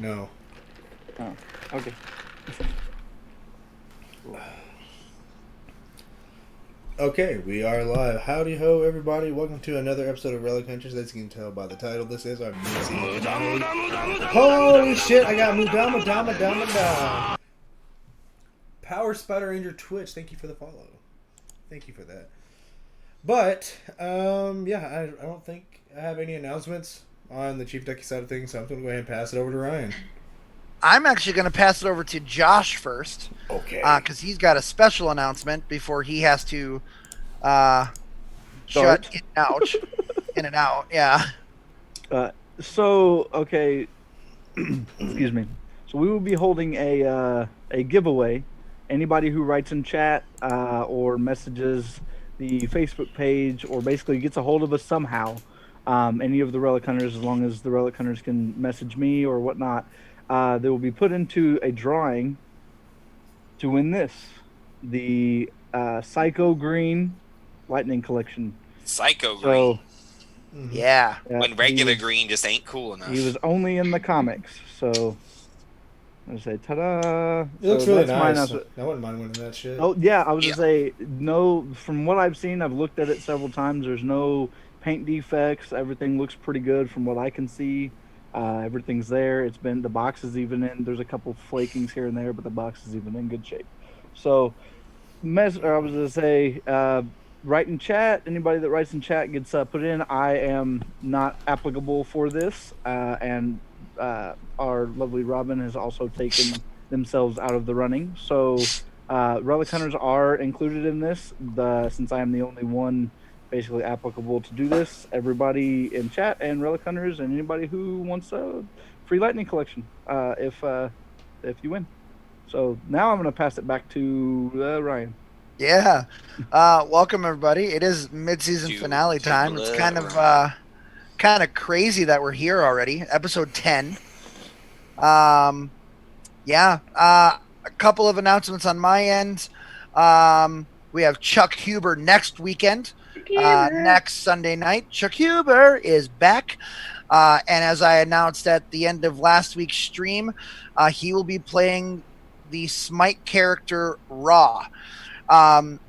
No. Oh, okay. Okay, we are live. Howdy ho, everybody. Welcome to another episode of Relic Hunters. As you can tell by the title, this is our mid-season finale. Holy shit, I got Mudama. Power Spider Ranger Twitch, thank you for the follow. Thank you for that. But, yeah, I don't think I have any announcements on the ChiefDucky side of things, so I'm going to go ahead and pass it over to Ryan. I'm actually going to pass it over to Josh first. Okay. Because he's got a special announcement before he has to Start. shut in and out. Yeah. Okay. Excuse me. So we will be holding a giveaway. Anybody who writes in chat or messages the Facebook page or basically gets a hold of us somehow, any of the Relic Hunters, as long as the Relic Hunters can message me or whatnot, they will be put into a drawing to win this. The Psycho Green Lightning Collection. Psycho Green. Yeah. When regular green just ain't cool enough. He was only in the comics, so I say ta-da. It looks so really that's nice. I wouldn't mind winning that shit. Oh yeah, I was gonna say no. From what I've seen, I've looked at it several times. There's no paint defects. Everything looks pretty good from what I can see. Everything's there. The box is even in. There's a couple flakings here and there, but the box is even in good shape. So, I was gonna say, write in chat. Anybody that writes in chat gets put in. I am not applicable for this, and our lovely Robin has also taken themselves out of the running. So, Relic Hunters are included in this. Since I am the only one basically applicable to do this, everybody in chat and Relic Hunters and anybody who wants a free lightning collection, if you win. So now I'm going to pass it back to Ryan. Yeah. Welcome everybody. It is mid-season finale time. It's kind of crazy that we're here already. Episode 10. A couple of announcements on my end. We have Chuck Huber next weekend. Next Sunday night, Chuck Huber is back. And as I announced at the end of last week's stream, he will be playing the Smite character Raw.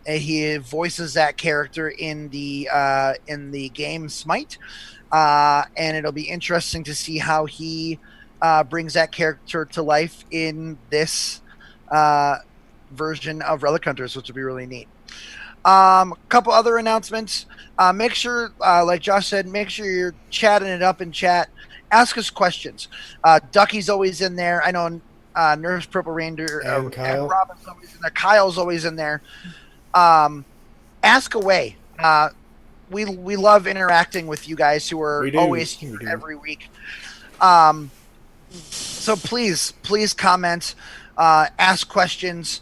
He voices that character in the game Smite. And it'll be interesting to see how he brings that character to life in this version of Relic Hunters, which will be really neat. A couple other announcements. Make sure, like Josh said, make sure you're chatting it up in chat. Ask us questions. Ducky's always in there. I know Nurse Purple Ranger and Kyle. And Robin's always in there. Kyle's always in there. Ask away. We love interacting with you guys who are always here every week. So please comment, ask questions.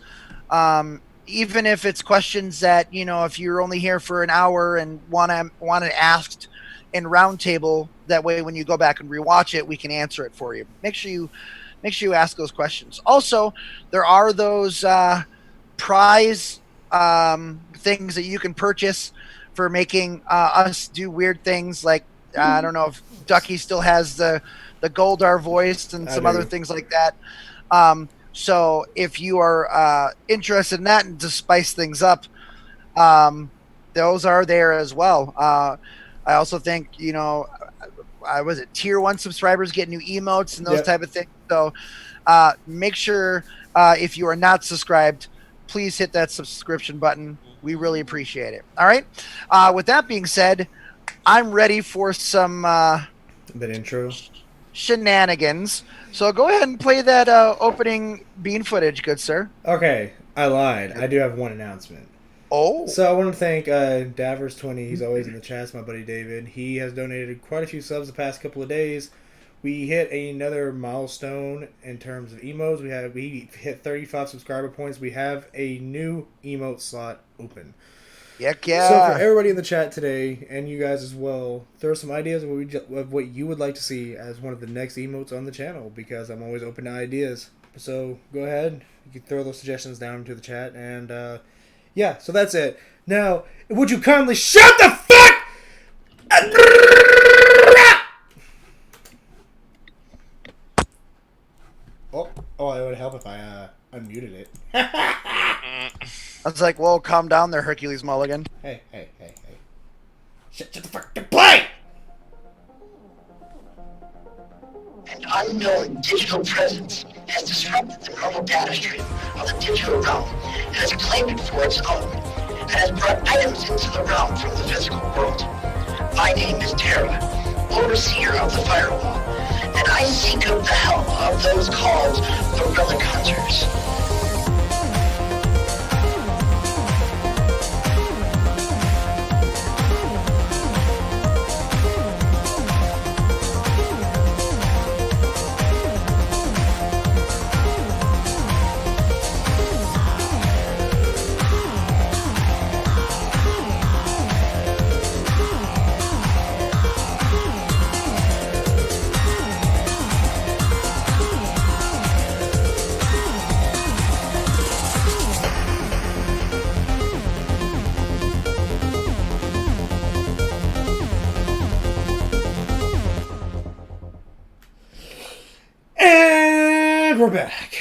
Even if it's questions that, if you're only here for an hour and want it asked in roundtable, that way when you go back and rewatch it, we can answer it for you. Make sure you ask those questions. Also, there are those prize things that you can purchase for making us do weird things. Like I don't know if Ducky still has the Goldar voice and some other things like that. So if you are interested in that and to spice things up, those are there as well. I also think, tier 1 subscribers get new emotes and those type of things. So make sure if you are not subscribed, please hit that subscription button. We really appreciate it. All right. With that being said, I'm ready for some that intro shenanigans. So go ahead and play that opening bean footage, good sir. Okay, I lied. I do have one announcement. Oh. So I want to thank Davers20. He's always in the chats, my buddy David. He has donated quite a few subs the past couple of days. We hit another milestone in terms of emotes. We hit 35 subscriber points. We have a new emote slot open. Heck yeah. So for everybody in the chat today, and you guys as well, throw some ideas of what you would like to see as one of the next emotes on the channel, because I'm always open to ideas. So go ahead. You can throw those suggestions down into the chat. And so that's it. Now, would you kindly shut the fuck? Oh, it would help if I unmuted it. I was like, "Whoa, calm down there, Hercules Mulligan." Hey. Shut the fuck to play! An unknown digital presence has disrupted the normal data stream of the digital realm and has claimed it for its own, and has brought items into the realm from the physical world. My name is Terra, overseer of the firewall, and I seek out the help of those called the Relic Hunters. And we're back.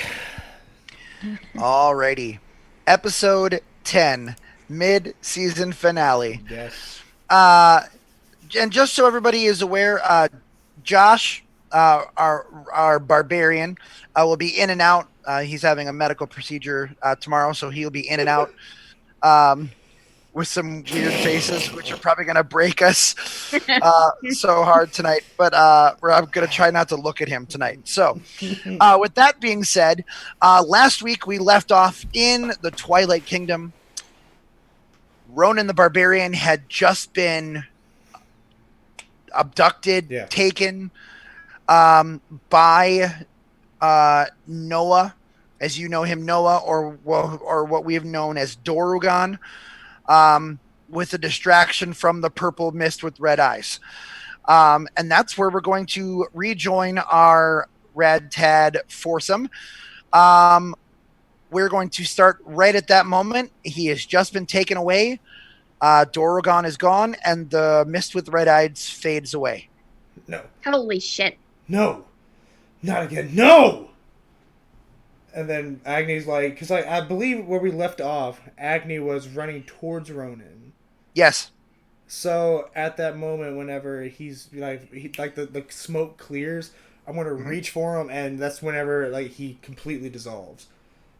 Alrighty, episode 10, mid-season finale. Yes. And just so everybody is aware, Josh, our barbarian, will be in and out. He's having a medical procedure tomorrow, so he'll be in and out with some weird faces, which are probably going to break us so hard tonight. But I'm going to try not to look at him tonight. So with that being said, last week we left off in the Twilight Kingdom. Ronan the Barbarian had just been abducted, taken by Noah, as you know him, Noah, or what we have known as Dorugan, with a distraction from the purple mist with red eyes. And that's where we're going to rejoin our Rad-Tad foursome. We're going to start right at that moment. He has just been taken away. Dorugan is gone, and the mist with red eyes fades away. No. Holy shit. No. Not again. No! And then Agni's like... Because I believe where we left off, Agni was running towards Ronan. Yes. So, at that moment, whenever he's... the smoke clears, I'm going to reach for him, and that's whenever he completely dissolves.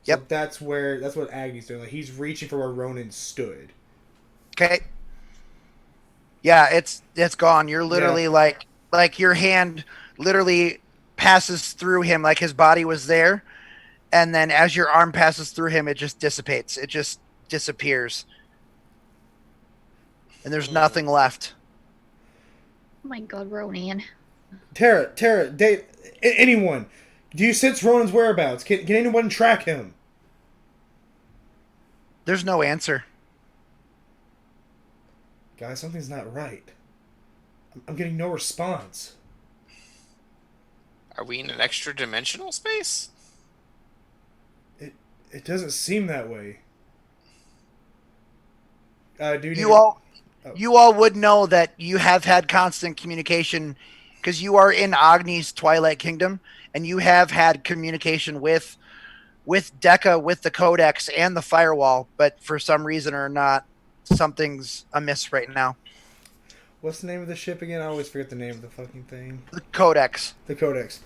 So yep. That's what Agni's doing. He's reaching for where Ronan stood. Okay. Yeah, it's gone. You're literally like your hand literally passes through him, like his body was there, and then as your arm passes through him, it just dissipates. It just disappears, and there's nothing left. Oh my god, Ronan. Tara, anyone? Do you sense Ronan's whereabouts? Can anyone track him? There's no answer. Guys, something's not right. I'm getting no response. Are we in an extra dimensional space? It doesn't seem that way. You all would know that you have had constant communication because you are in Agni's Twilight Kingdom, and you have had communication with Deca, with the Codex and the Firewall, but for some reason or not, something's amiss right now. What's the name of the ship again? I always forget the name of the fucking thing. The Codex. The Codex.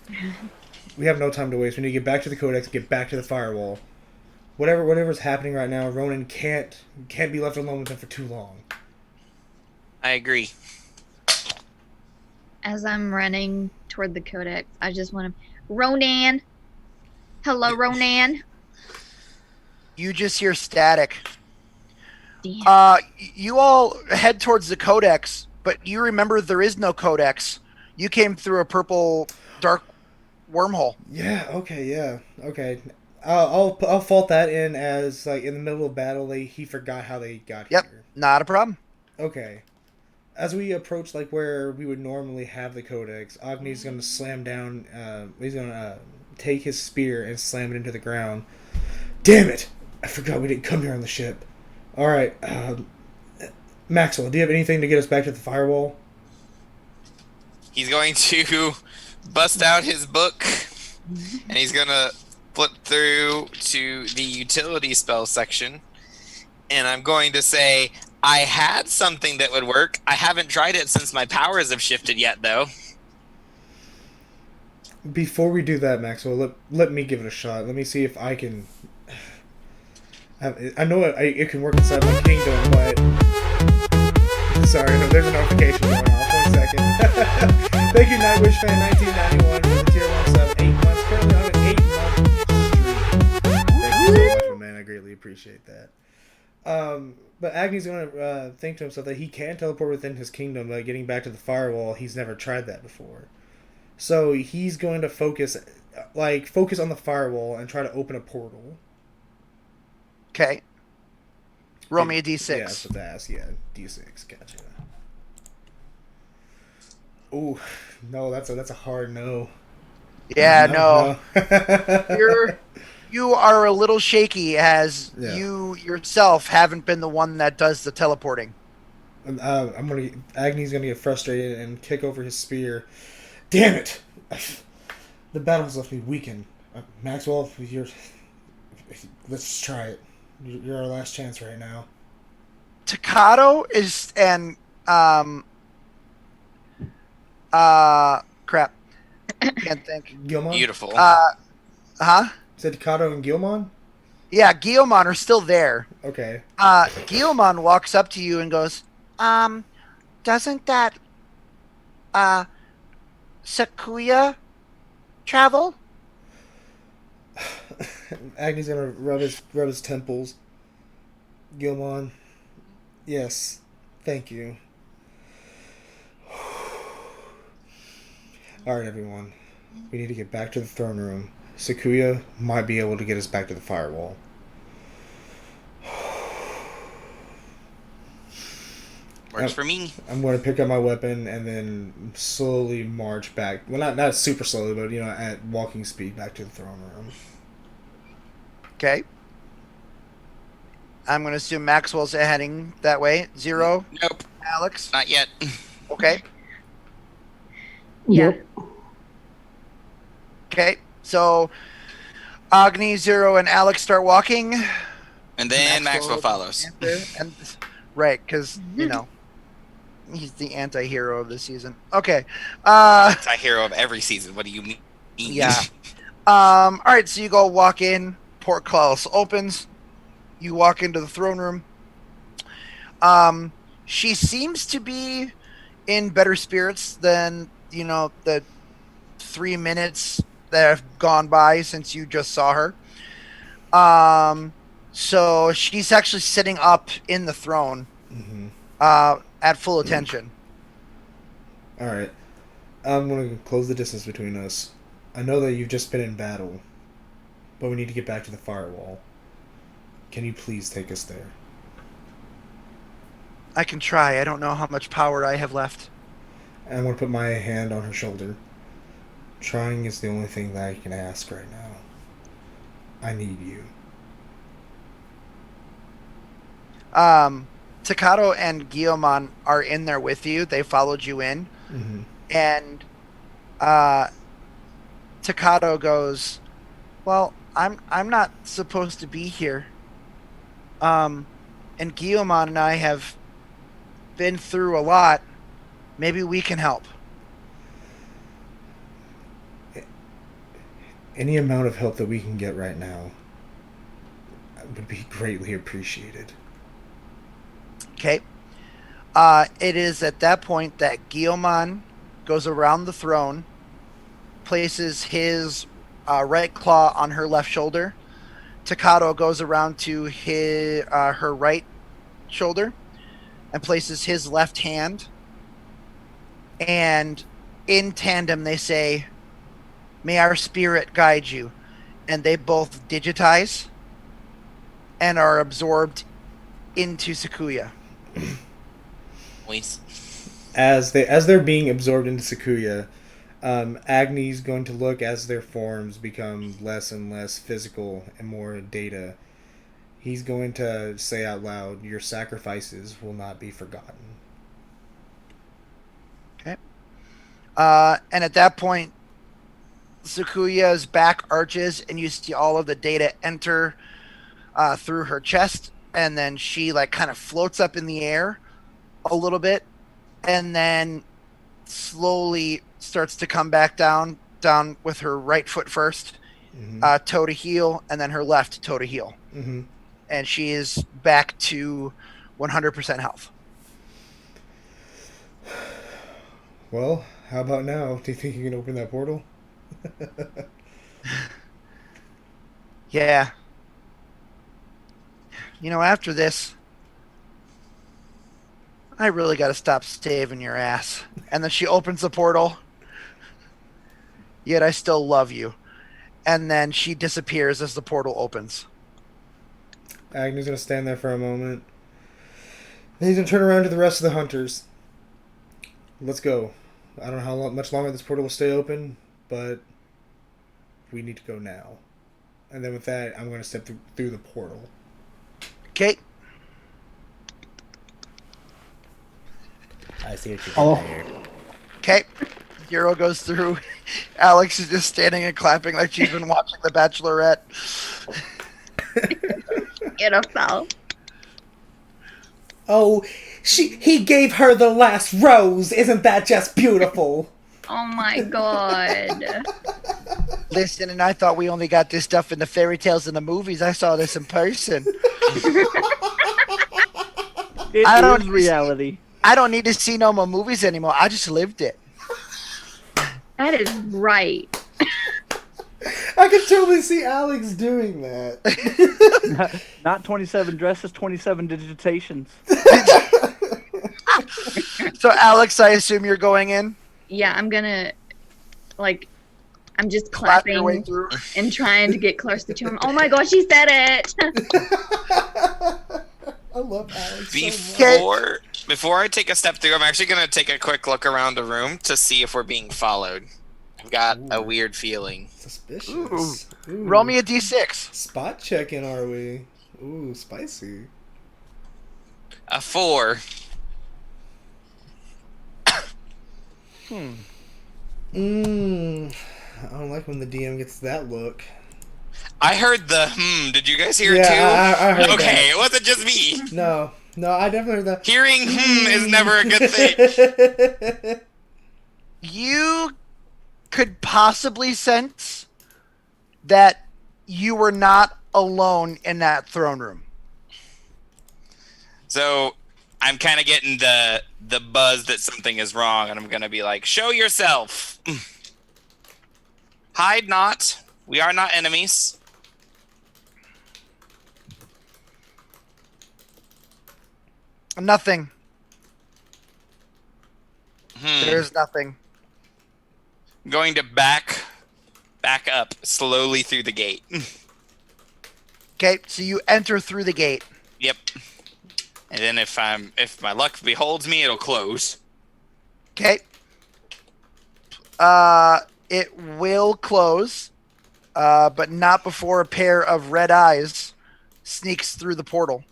We have no time to waste. We need to get back to the Codex, get back to the Firewall. Whatever's happening right now, Ronan can't be left alone with them for too long. I agree. As I'm running toward the Codex, I just want to... Ronan! Hello, Ronan! You just hear static. Damn. You all head towards the Codex, but you remember there is no Codex. You came through a purple dark wormhole. Yeah. Okay. I'll fault that in as in the middle of battle he forgot how they got here. Yep. Not a problem. Okay. As we approach where we would normally have the Codex, Agni's gonna slam down. He's gonna take his spear and slam it into the ground. Damn it! I forgot we didn't come here on the ship. All right, Maxwell, do you have anything to get us back to the Firewall? He's going to bust out his book and he's gonna flip through to the utility spell section, and I'm going to say, I had something that would work. I haven't tried it since my powers have shifted yet, though. Before we do that, Maxwell, let me give it a shot. Let me see if I can. I know it can work inside my kingdom, but sorry, no, there's a notification going off. 1 second. Thank you, Nightwish Fan 1991 for the tier 1 sub. 8 months, currently on an 8-month streak. Thank you so much, my man. I greatly appreciate that. But Agni's going to think to himself that he can teleport within his kingdom, but getting back to the firewall, he's never tried that before. So he's going to focus on the firewall and try to open a portal. Okay. Roll me a d6. Yeah, that's what that asked. Yeah, d6. Gotcha. Ooh, no, that's a hard no. Yeah, no. You are a little shaky as you yourself haven't been the one that does the teleporting. Agni's gonna get frustrated and kick over his spear. Damn it! The battle's left me weakened. Maxwell, let's try it. You're our last chance right now. Takato is crap. Can't think. Gilmon? Beautiful. Huh? Said Takato and Gilmon? Yeah, Guilmon are still there. Okay. Guilmon walks up to you and goes, doesn't that Sakuya travel? Agni's gonna rub his temples. Gilmon, yes, thank you. Alright, everyone. We need to get back to the throne room. Sakuya might be able to get us back to the firewall. Works for me. I'm going to pick up my weapon and then slowly march back. Well, not super slowly, but, at walking speed back to the throne room. Okay. I'm going to assume Maxwell's heading that way. Zero? Nope. Alex? Not yet. Okay. Yeah. Okay. So, Agni, Zero, and Alex start walking. And then Maxwell follows. Right, because, he's the anti-hero of the season. Okay. Anti-hero of every season. What do you mean? Yeah. All right, so you go walk in. Portcullis opens. You walk into the throne room. She seems to be in better spirits than, the 3 minutes that have gone by since you just saw her. So she's actually sitting up in the throne, at full attention. All right. I'm going to close the distance between us. I know that you've just been in battle, but we need to get back to the firewall. Can you please take us there? I can try. I don't know how much power I have left. And I'm going to put my hand on her shoulder. Trying is the only thing that I can ask right now. I need you. Takato and Guilmon are in there with you. They followed you in. Mm-hmm. And Takato goes, well, I'm not supposed to be here. And Guilmon and I have been through a lot. Maybe we can help. Any amount of help that we can get right now would be greatly appreciated. Okay. It is at that point that Guilmon goes around the throne, places his right claw on her left shoulder. Takato goes around to her right shoulder and places his left hand. And in tandem, they say, "May our spirit guide you." And they both digitize and are absorbed into Sakuya. As they're being absorbed into Sakuya, Agni's going to look as their forms become less and less physical and more data. He's going to say out loud, "Your sacrifices will not be forgotten." Okay. And at that point, Sukuya's back arches, and you see all of the data enter through her chest, and then she like kind of floats up in the air a little bit, and then slowly starts to come back down with her right foot first, toe to heel, and then her left toe to heel. And she is back to 100% health. Well, how about now? Do you think you can open that portal? Yeah. You know, after this, I really got to stop saving your ass. And then she opens the portal. Yet I still love you. And then she disappears as the portal opens. Agne's going to stand there for a moment. Then he's going to turn around to the rest of the hunters. Let's go. I don't know how much longer this portal will stay open, but we need to go now. And then with that, I'm going to step through the portal. Okay. I see what you're doing there. Okay. Hero goes through. Alex is just standing and clapping like she's been watching The Bachelorette. Get a foul. Oh, he gave her the last rose. Isn't that just beautiful? Oh my god. Listen, and I thought we only got this stuff in the fairy tales and the movies. I saw this in person. It is reality. I don't need to see no more movies anymore. I just lived it. That is right. I can totally see Alex doing that. Not 27 dresses, 27 digitations. So, Alex, I assume you're going in? Yeah, I'm gonna, like, I'm just Clap your way clapping through. and trying to get closer to him. Oh my gosh, he said it! I love Alex so much. Before I take a step through, I'm actually going to take a quick look around the room to see if we're being followed. I've got a weird feeling. Suspicious. Ooh. Roll me a d6. Spot checking, are we? Ooh, spicy. A 4. I don't like when the DM gets that look. I heard the Did you guys hear it too? I heard okay, that. It wasn't just me. No, I definitely heard that. Hearing is never a good thing. You could possibly sense that you were not alone in that throne room. So I'm kind of getting the buzz that something is wrong, and I'm going to be like, show yourself. Hide not. We are not enemies. Nothing. There's nothing. I'm going to back up slowly through the gate. Okay, so you enter through the gate. Yep. And then if my luck beholds me, it'll close. Okay. It will close, but not before a pair of red eyes sneaks through the portal.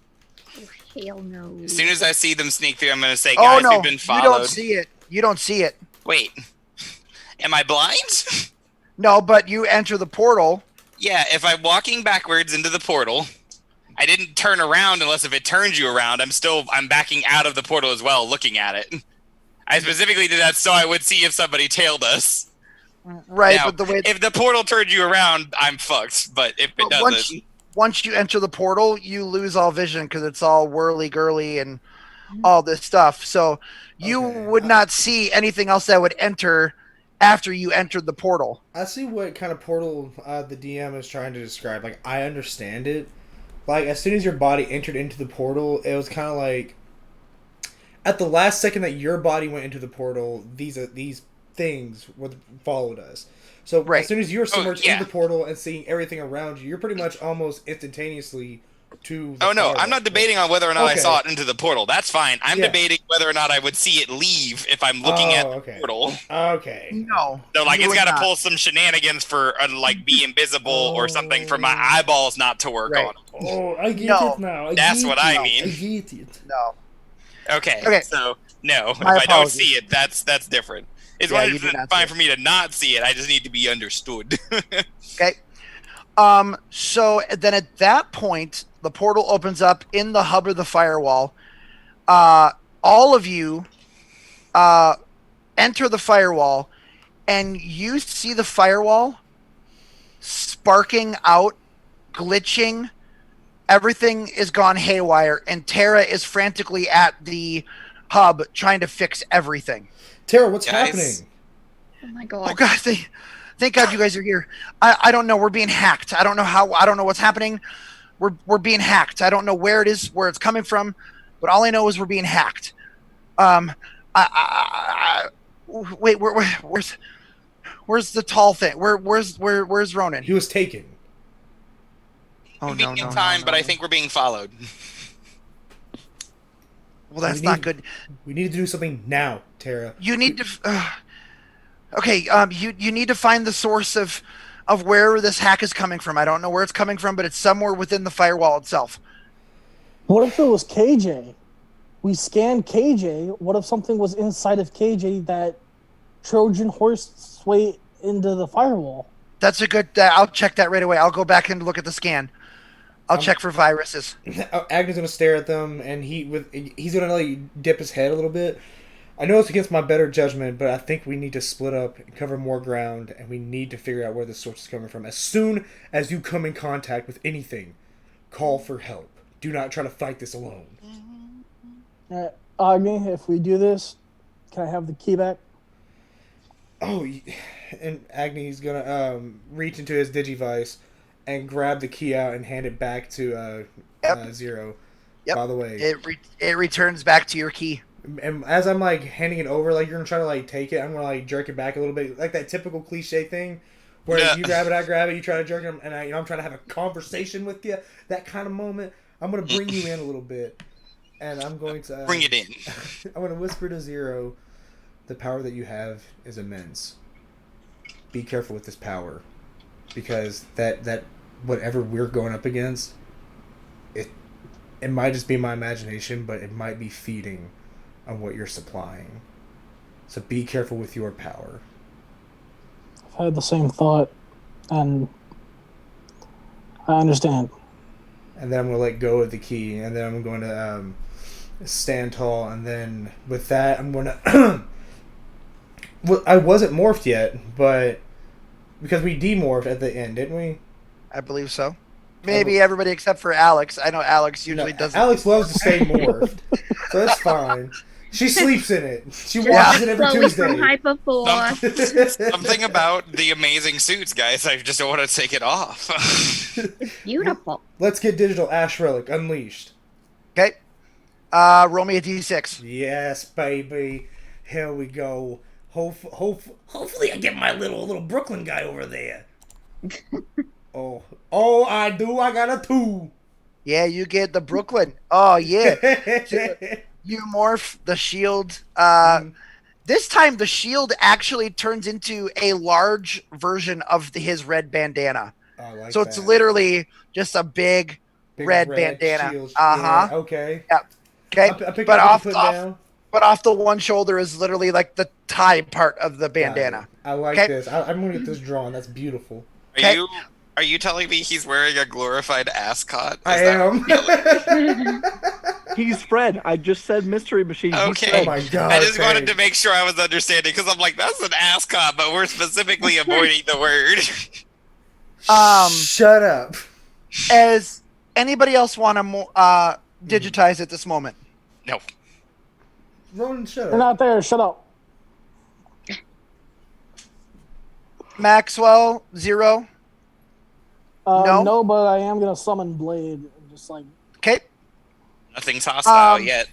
Oh, hell no. As soon as I see them sneak through, I'm going to say, guys, we've been followed. You don't see it. You don't see it. Wait. Am I blind? No, but you enter the portal. Yeah, if I'm walking backwards into the portal, I didn't turn around unless if it turns you around. I'm backing out of the portal as well, looking at it. I specifically did that so I would see if somebody tailed us. Right, now, but the way if the portal turned you around, I'm fucked. But if it doesn't, once you enter the portal, you lose all vision because it's all whirly-girly and all this stuff. So you would not see anything else that would enter after you entered the portal. I see what kind of portal the DM is trying to describe. Like, I understand it. Like, as soon as your body entered into the portal, it was kind of like, at the last second that your body went into the portal, these things followed us. So as soon as you're submerged in the portal and seeing everything around you, you're pretty much almost instantaneously to the no, I'm not debating on whether or not I saw it into the portal. That's fine. I'm debating whether or not I would see it leave if I'm looking at the portal. Okay. No. So, like, it's got to pull some shenanigans for, like, be invisible or something for my eyeballs not to work on it. Oh, I get it now. That's what I mean. I get it. No. Okay. So, no. My if I don't apologies. see it, that's different. It's Yeah, you do not see fine it. for me to not see it. I just need to be understood. Okay. So then at that point, the portal opens up in the hub of the firewall. All of you enter the firewall, and you see the firewall sparking out, glitching. Everything is gone haywire, and Tara is frantically at the hub trying to fix everything. Tara, what's Guys. happening? Oh my Oh god. God! Thank God you guys are here. I don't know. We're being hacked. I don't know how. I don't know what's happening. We're being hacked. I don't know where it is, where it's coming from, but all I know is we're being hacked. Wait. Where's the tall thing? Where's Ronan? He was taken. Oh being in time, but I think we're being followed. Well, that's not good. We need to do something now, Tara. You need to. Okay. You need to find the source of where this hack is coming from. I don't know where it's coming from, but it's somewhere within the firewall itself. What if it was KJ? We scanned KJ. What if something was inside of KJ that Trojan horse way into the firewall? That's a good. I'll check that right away. I'll go back and look at the scan. I'll check for viruses. Agnes gonna stare at them, and he's gonna like dip his head a little bit. I know it's against my better judgment, but I think we need to split up and cover more ground, and we need to figure out where this source is coming from. As soon as you come in contact with anything, call for help. Do not try to fight this alone. Agni, if we do this, can I have the key back? Oh, and Agni's gonna reach into his digivice and grab the key out and hand it back to Zero. Yep. By the way, it returns back to your key. And as I'm like handing it over, like you're gonna try to like take it, I'm gonna like jerk it back a little bit, like that typical cliche thing, where you grab it, I grab it, you try to jerk it, and I'm trying to have a conversation with you. That kind of moment, I'm gonna bring you in a little bit, and I'm going to Bring it in. I'm gonna whisper to Zero, the power that you have is immense. Be careful with this power, because that whatever we're going up against, it might just be my imagination, but it might be feeding on what you're supplying. So be careful with your power. I've had the same thought, and I understand. And then I'm going to let go of the key, and then I'm going to stand tall, and then with that, I'm going to... Well, I wasn't morphed yet, but... Because we demorphed at the end, didn't we? I believe so. Maybe everybody except for Alex. I know Alex usually doesn't. Alex loves to stay morphed, so that's fine. She sleeps in it. She watches it every Slowly Tuesday. from Hyperforce. Something about the amazing suits, guys. I just don't want to take it off. Beautiful. Let's get digital Ash Relic unleashed. Okay. Roll me a d6. Yes, baby. Here we go. Hopefully I get my little Brooklyn guy over there. Oh, I do. I got a 2. Yeah, you get the Brooklyn. Oh, yeah. You morph the shield. This time, the shield actually turns into a large version of his red bandana. I like so that. it's literally just a big red bandana. shield. Uh-huh. Yeah, okay. Yeah. Okay. I pick But up off the one shoulder is literally like the tie part of the bandana. I like Okay. this. I'm going to get this drawn. That's beautiful. Are you telling me he's wearing a glorified ascot? I am. He's Fred. I just said mystery machine. He's Okay. Fred. Oh my god. I just Fred. wanted to make sure I was understanding because I'm like, that's an ascot, but we're specifically avoiding the word. Shut up. As anybody else want to digitize at this moment? No. Ronan, shut You're up. not there. Shut up. Maxwell, Zero. No? No, but I am gonna summon Blade. Just like Okay. Nothing's hostile yet.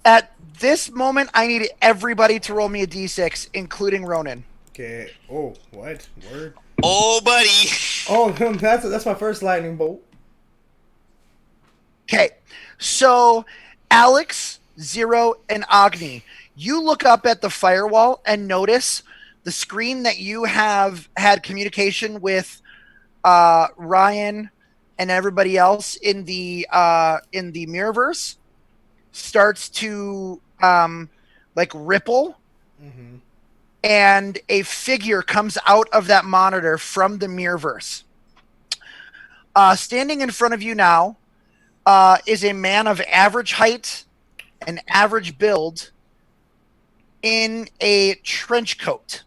At this moment, I need everybody to roll me a d6, including Ronan. Okay. Oh, what? Word? Oh, buddy. Oh, that's my first lightning bolt. Okay. So, Alex, Zero, and Agni, you look up at the firewall and notice the screen that you have had communication with Ryan and everybody else in the Mirrorverse starts to like ripple, and a figure comes out of that monitor from the Mirrorverse. Standing in front of you now is a man of average height and average build in a trench coat.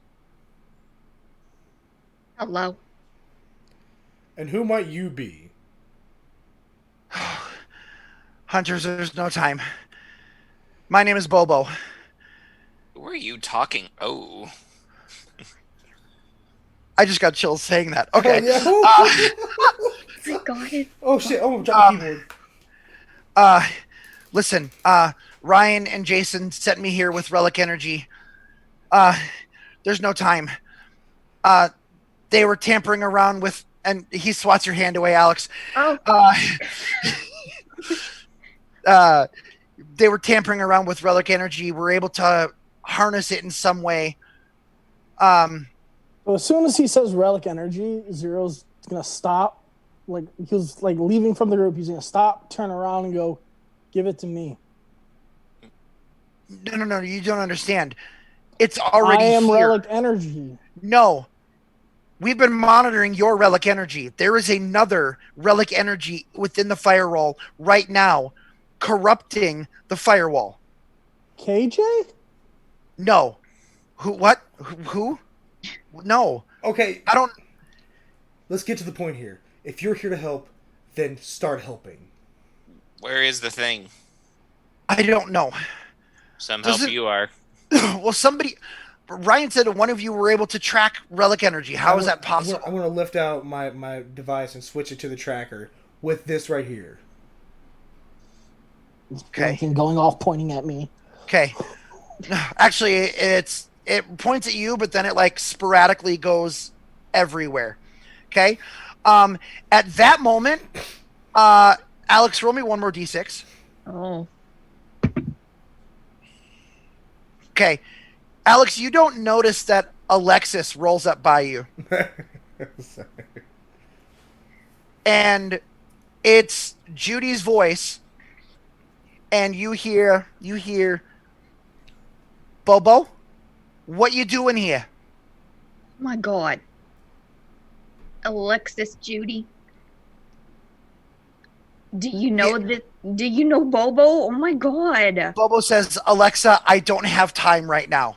Hello. And who might you be? Hunters, there's no time. My name is Bobo. Who are you talking? Oh. I just got chills saying that. Okay. I got it. Oh shit! Oh, drop the keyboard. Listen, Ryan and Jason sent me here with Relic Energy. There's no time. They were tampering around with, and he swats your hand away, Alex. Oh. They were tampering around with Relic Energy. We're able to harness it in some way. Well, as soon as he says Relic Energy, Zero's gonna stop. Like he was like leaving from the group, he's gonna stop, turn around, and go, "Give it to me." No, you don't understand. It's already I am here. Relic Energy. No. We've been monitoring your Relic Energy. There is another Relic Energy within the firewall right now, corrupting the firewall. KJ? No. Who? What? Who? No. Okay, I don't. let's get to the point here. If you're here to help, then start helping. Where is the thing? I don't know. Some Does help it- you are. Well, Ryan said one of you were able to track Relic Energy. How is that possible? I'm gonna lift out my device and switch it to the tracker with this right here. Okay. Going off, pointing at me. Okay. Actually, it points at you, but then it like sporadically goes everywhere. Okay. At that moment, Alex, roll me one more d6. Oh. Okay. Alex, you don't notice that Alexis rolls up by you. Sorry. And it's Judy's voice. And you hear, Bobo, what you doing here? Oh my God. Alexis Judy. Do you know this? Do you know Bobo? Oh my God. Bobo says, Alexa, I don't have time right now.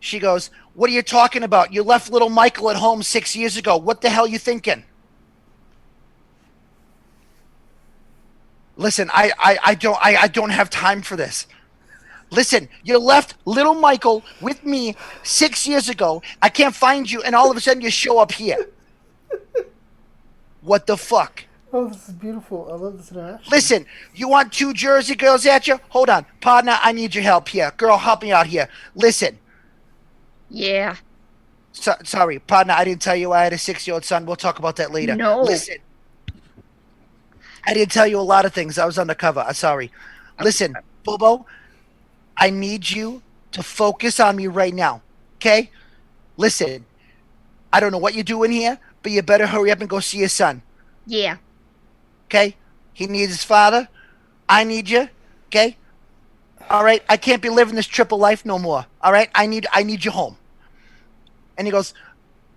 She goes, what are you talking about? You left little Michael at home 6 years ago. What the hell are you thinking? Listen, I don't have time for this. Listen, you left little Michael with me 6 years ago. I can't find you, and all of a sudden you show up here. What the fuck? Oh, this is beautiful. I love this interaction. Listen, you want 2 Jersey girls at you? Hold on. Partner, I need your help here. Girl, help me out here. Listen. Yeah. Sorry, partner, I didn't tell you I had a 6-year-old son. We'll talk about that later. No. Listen. I didn't tell you a lot of things. I was undercover. I'm sorry. Listen, Bobo, I need you to focus on me right now. Okay? Listen, I don't know what you're doing here, but you better hurry up and go see your son. Yeah. Okay? He needs his father. I need you. Okay? All right? I can't be living this triple life no more. All right? I need you home. And he goes,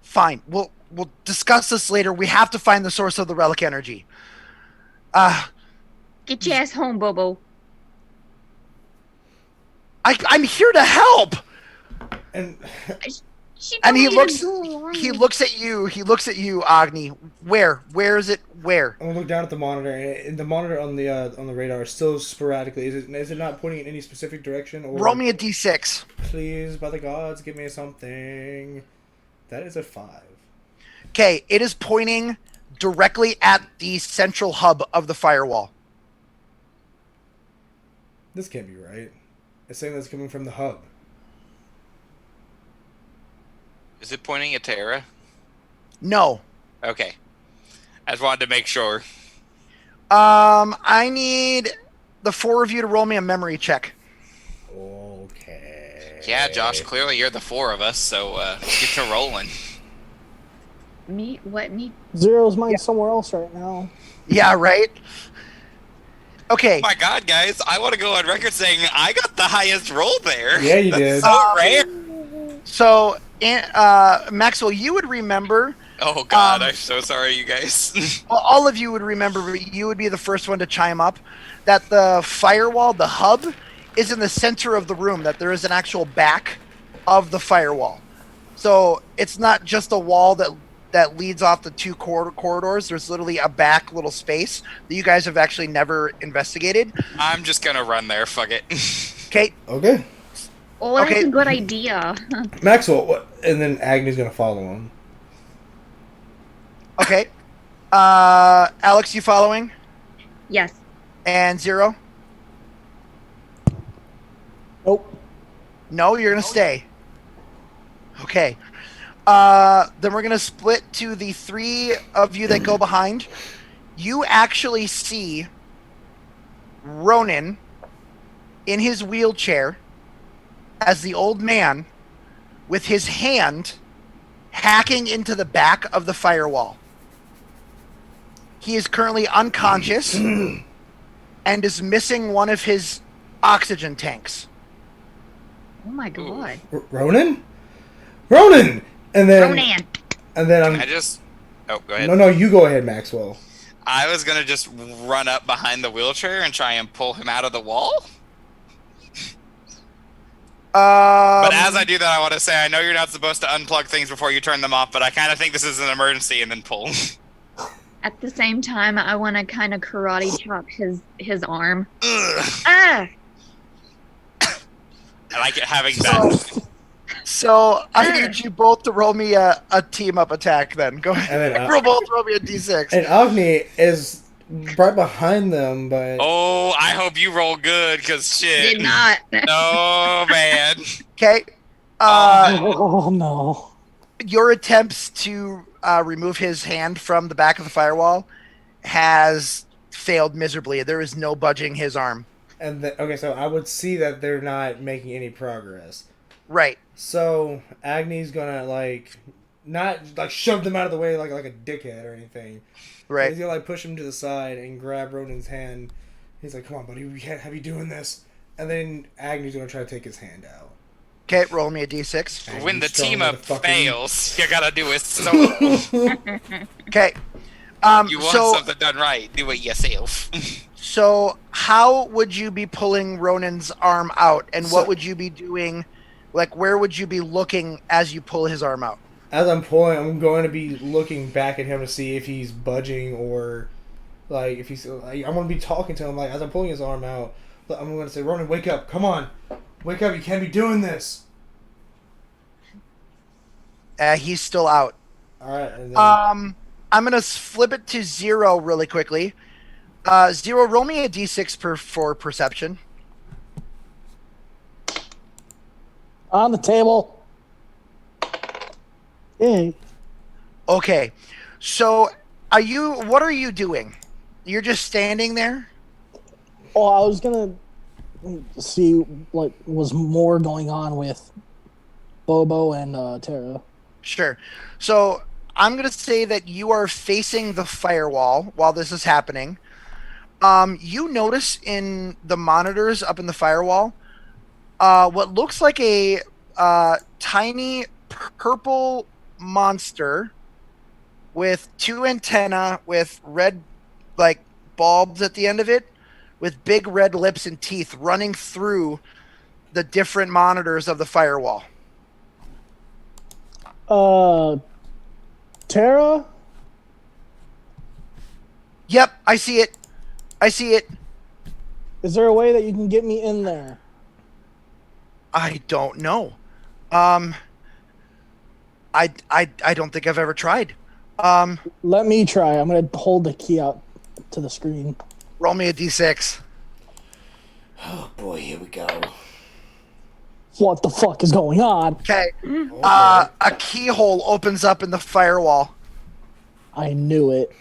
fine. We'll discuss this later. We have to find the source of the Relic Energy. Get your ass home, Bobo. I'm here to help. And She And he told me to go. looks at you, Agni. Where is it? Where? I'm gonna look down at the monitor, and the monitor on the radar is still sporadically. Is it not pointing in any specific direction? Or Roll me a d6. please, by the gods, give me something. That is a 5. Okay, it is pointing directly at the central hub of the firewall. This can't be right. It's saying that's coming from the hub. Is it pointing at Terra? No. Okay. I just wanted to make sure. I need the 4 of you to roll me a memory check. Okay. Yeah, Josh, clearly you're the 4 of us, so get to rolling. Me? What? Me? Zero's mind somewhere else right now. Yeah, right? Okay. Oh my god, guys, I want to go on record saying I got the highest roll there. Yeah, you That's did. so rare. So, Maxwell, you would remember. Oh God, I'm so sorry, you guys. Well, all of you would remember. But you would be the first one to chime up. That the firewall, the hub, is in the center of the room. That there is an actual back of the firewall. So it's not just a wall that leads off the two corridors. There's literally a back little space that you guys have actually never investigated. I'm just gonna run there. Fuck it. Okay. Okay. Oh, that's Okay. a good idea. Maxwell, what? And then Agni's gonna follow him. Okay. Alex, you following? Yes. And Zero? Nope. No, you're gonna stay. Okay. Then we're gonna split to the three of you that go behind. You actually see Ronan in his wheelchair as the old man with his hand hacking into the back of the firewall. He is currently unconscious and is missing one of his oxygen tanks. Oh my god. Ronan? Ronan! And then Ronan. And then I just. Oh, go ahead. No, you go ahead, Maxwell. I was gonna just run up behind the wheelchair and try and pull him out of the wall. But as I do that, I want to say I know you're not supposed to unplug things before you turn them off, but I kind of think this is an emergency, and then pull. At the same time, I want to kind of karate chop his arm. Ugh. Ah! I like it having that. So I need you both to roll me a team up attack. Then go ahead. And then, Both roll me a d6. And Agni is right behind them, but Oh, I hope you roll good, cause shit. Did not. Oh man. Okay. Oh no. Your attempts to remove his hand from the back of the firewall has failed miserably. There is no budging his arm. okay, so I would see that they're not making any progress. Right. So Agni's gonna not shove them out of the way like a dickhead or anything. Right. He's gonna push him to the side and grab Ronan's hand. He's like, "Come on, buddy, we can't have you doing this." And then Agni's gonna try to take his hand out. Okay, roll me a d6. Agni's When the strong team up motherfucker. fails, you gotta do it solo. Okay. You want something done right, do it yourself. So how would you be pulling Ronan's arm out, and what would you be doing? Like, where would you be looking as you pull his arm out? As I'm pulling, I'm going to be looking back at him to see if he's budging or, if he's. I'm going to be talking to him as I'm pulling his arm out. I'm going to say, "Ronan, wake up! Come on, wake up! You can't be doing this." He's still out. All right. And then, I'm gonna flip it to Zero really quickly. Zero, roll me a d6 for perception. On the table. Yay. Okay, so what are you doing? You're just standing there? Oh, I was gonna see what was more going on with Bobo and Tara. Sure. So I'm gonna say that you are facing the firewall while this is happening. You notice in the monitors up in the firewall, what looks like a tiny purple monster with two antennae with red bulbs at the end of it, with big red lips and teeth running through the different monitors of the firewall. Tara? Yep, I see it. Is there a way that you can get me in there? I don't know. I don't think I've ever tried. Let me try. I'm gonna hold the key out to the screen. Roll me a d6. oh boy, here we go. What the fuck is going on? Okay. A keyhole opens up in the firewall. I knew it.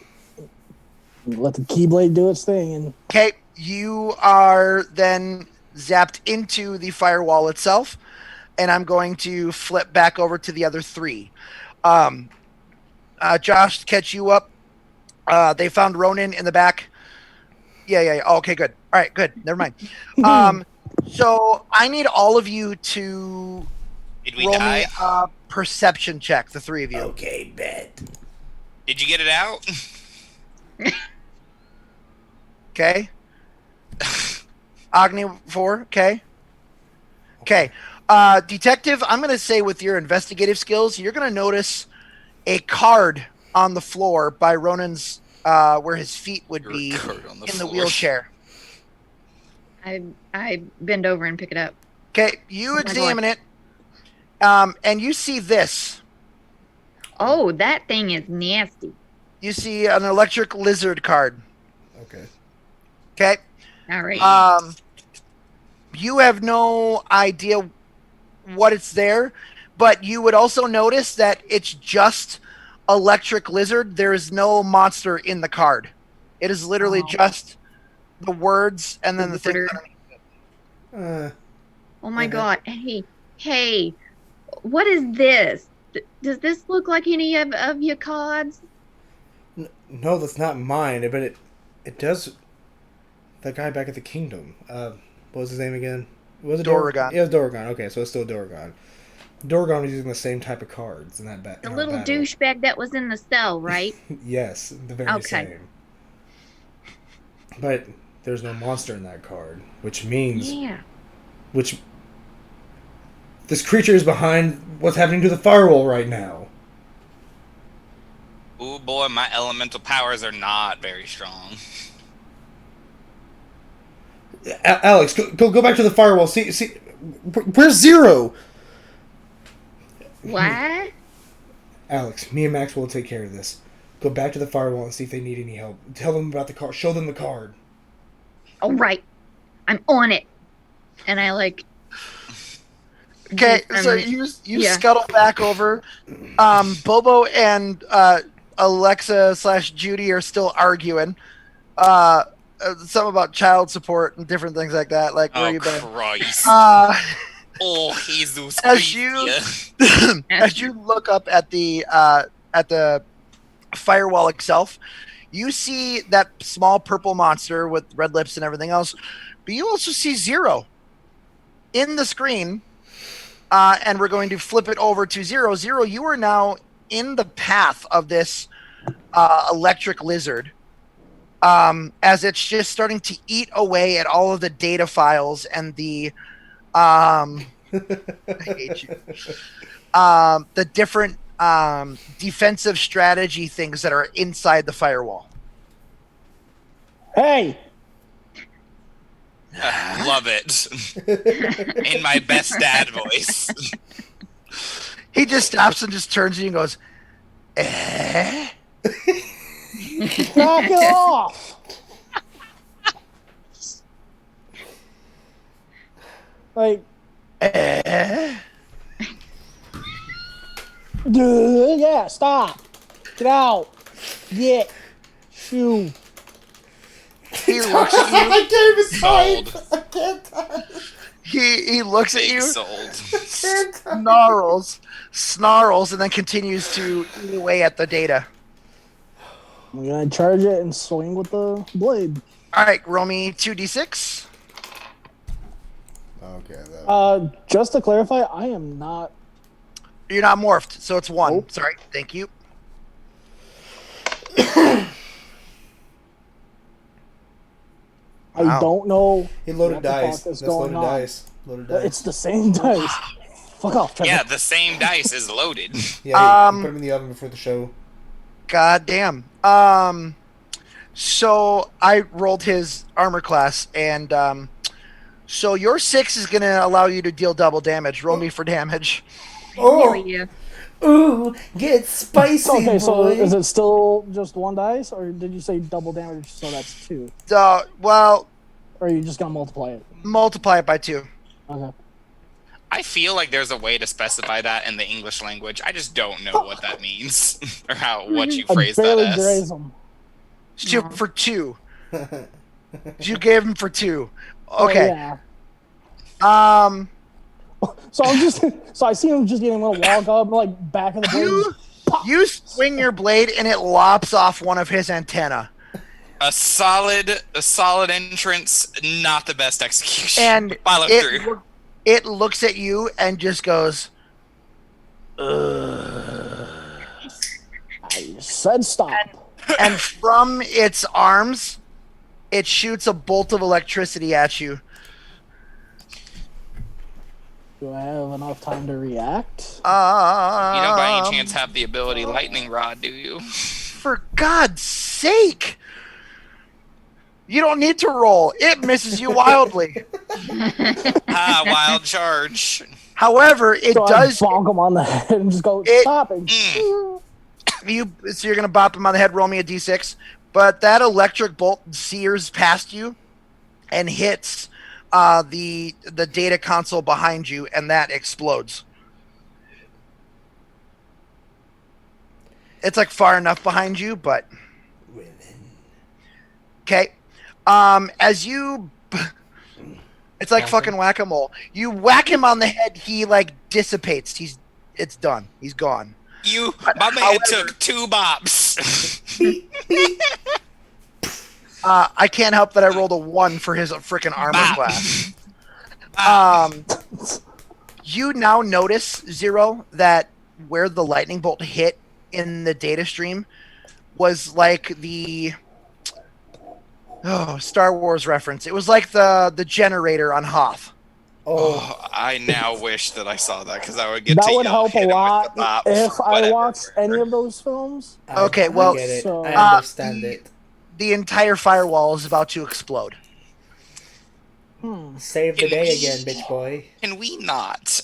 Let the keyblade do its thing, and Okay, you are then zapped into the firewall itself, and I'm going to flip back over to the other three. Josh, to catch you up, they found Ronan in the back. Yeah. Oh, okay, good. All right, good. Never mind. So I need all of you to Did we roll die? me a perception check, the three of you. Okay, bet. Did you get it out? Okay. Agni 4. Okay. Okay. Detective, I'm going to say with your investigative skills, you're going to notice a card on the floor by Ronan's, where his feet would be On in the floor. wheelchair. I bend over and pick it up. Okay. You my examine it, and you see this. Oh, that thing is nasty. You see an electric lizard card. Okay. Okay. All right. You have no idea what it's there, but you would also notice that it's just electric lizard. There is no monster in the card. It is literally just the words and then the thing underneath. Oh my god. Hey, what is this? Does this look like any of your cards? No, that's not mine, but it does. That guy back at the kingdom. What was his name again? Was it Doragon. Yeah, it was Doragon. Okay, so it's still Doragon. Doragon was using the same type of cards in that The little douchebag that was in the cell, right? Yes, the very same. But there's no monster in that card, which means this creature is behind what's happening to the firewall right now. Ooh boy, my elemental powers are not very strong. Alex, go back to the firewall. See, where's Zero? What? Alex, me and Max will take care of this. Go back to the firewall and see if they need any help. Tell them about the card. Show them the card. All right, I'm on it. And I Okay, so you scuttle back over. Bobo and Alexa / Judy are still arguing. Something about child support and different things like that. Like, where you been? Christ. Oh, Jesus. As you look up at the firewall itself, you see that small purple monster with red lips and everything else, but you also see Zero in the screen. And we're going to flip it over to Zero. Zero, you are now in the path of this electric lizard, as it's just starting to eat away at all of the data files and the I hate you. The different defensive strategy things that are inside the firewall. Hey! Love it. In my best dad voice. He just stops and just turns to you and goes, eh? Knock it off! Like, dude, yeah, stop. Get out. Get. Shoo. He looks at you. I can't even Sold. type. I can't type. He looks at you, Sold. snarls, and then continues to eat away at the data. I'm gonna charge it and swing with the blade. All right, roll me 2d6. Okay. Just to clarify, I am not. You're not morphed, so it's 1. Nope. Sorry, thank you. I don't know. He loaded what the fuck dice. is That's going loaded on. dice. Loaded dice. It's the same dice. Fuck off, Trevor. Yeah, the same dice is loaded. Yeah, he put him in the oven before the show. God damn. So I rolled his armor class, and so your 6 is going to allow you to deal double damage. Roll me for damage. Hell yeah. Ooh, get spicy, Okay, so boy. is it still just 1 dice, or did you say double damage, so that's 2? Well, Or are you just gonna multiply it? multiply it by 2. Okay. I feel like there's a way to specify that in the English language. I just don't know what that means or what you I phrase that barely as. graze him. For 2. You gave him for 2. Oh, Okay. yeah. So I see him just getting a little walk up, like back of the blade. you swing your blade and it lops off one of his antenna. A solid entrance, not the best execution. And Follow through. it looks at you and just goes, I said stop. And from its arms, it shoots a bolt of electricity at you. Do I have enough time to react? You don't by any chance have the ability Lightning Rod, do you? For God's sake! You don't need to roll. It misses you wildly. Wild charge. However, it So does. I bonk him on the head and just go, stop it. So you're gonna bop him on the head. Roll me a d6. But that electric bolt sears past you and hits the data console behind you, and that explodes. It's like far enough behind you, but okay. As you, it's like fucking whack-a-mole. You whack him on the head, he like dissipates. It's done. He's gone. My man took 2 bops. I can't help that I rolled a 1 for his freaking armor class. You now notice, Zero, that where the lightning bolt hit in the data stream was like the Star Wars reference. It was like the generator on Hoth. Oh, I now wish that I saw that because I would get that to would help a lot if I whatever. watched any of those films. Okay, well, I get it. so- I understand it. The entire firewall is about to explode. Save the day again, bitch boy. Can we not?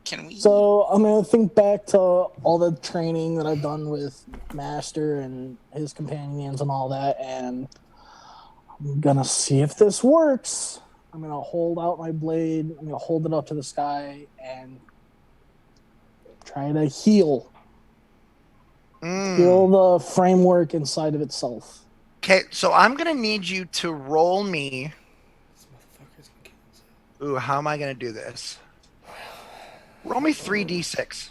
Can we? So I'm gonna think back to all the training that I've done with Master and his companions and all that, and I'm gonna see if this works. I'm gonna hold out my blade. I'm gonna hold it up to the sky and try to heal the framework inside of itself. Okay, so I'm gonna need you to roll me. Ooh, how am I gonna do this? Roll me 3d6.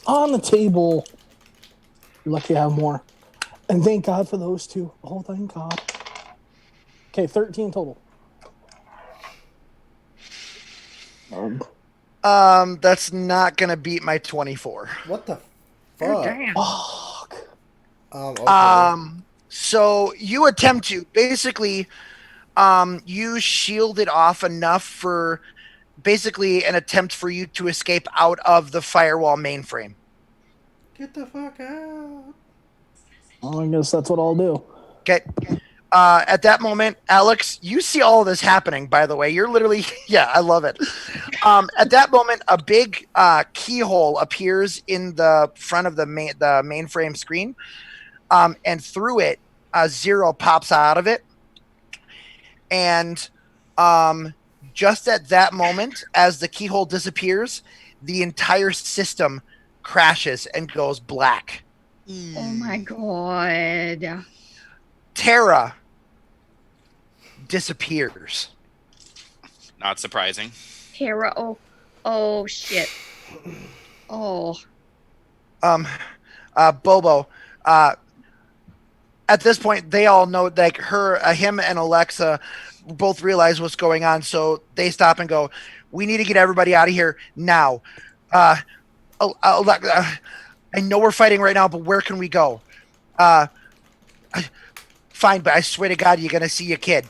On the table. You're lucky I have more. And thank God for those 2. Oh, thank God. Okay, 13 total. That's not gonna beat my 24. What the fuck? Damn. Fuck. Okay. So you attempt to basically, you shield it off enough for basically an attempt for you to escape out of the firewall mainframe. Get the fuck out. Well, I guess that's what I'll do. Okay. At that moment, Alex, you see all this happening, by the way. You're literally, yeah, I love it. At that moment, a big keyhole appears in the front of the mainframe screen. And through it, Zero pops out of it. And just at that moment, as the keyhole disappears, the entire system crashes and goes black. Oh my god. Terra disappears. Not surprising. Tara, oh shit. Oh. Bobo, at this point, they all know, like, him and Alexa both realize what's going on, so they stop and go, we need to get everybody out of here now. Alexa, I know we're fighting right now, but where can we go? Fine, but I swear to God, you're going to see your kid.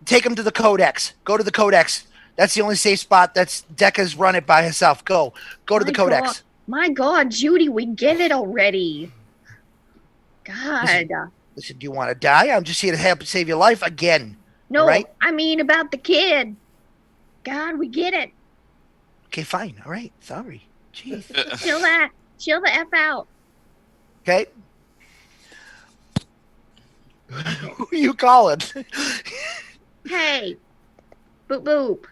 Take him to the Codex. Go to the Codex. That's the only safe spot. Decca's run it by herself. Go to the Codex. My God, Judy, we get it already. God. Listen, do you want to die? I'm just here to help save your life again. No, right? I mean about the kid. God, we get it. Okay, fine. All right. Sorry. Jeez. Chill the F out. Okay. Who you calling? Hey, boop boop.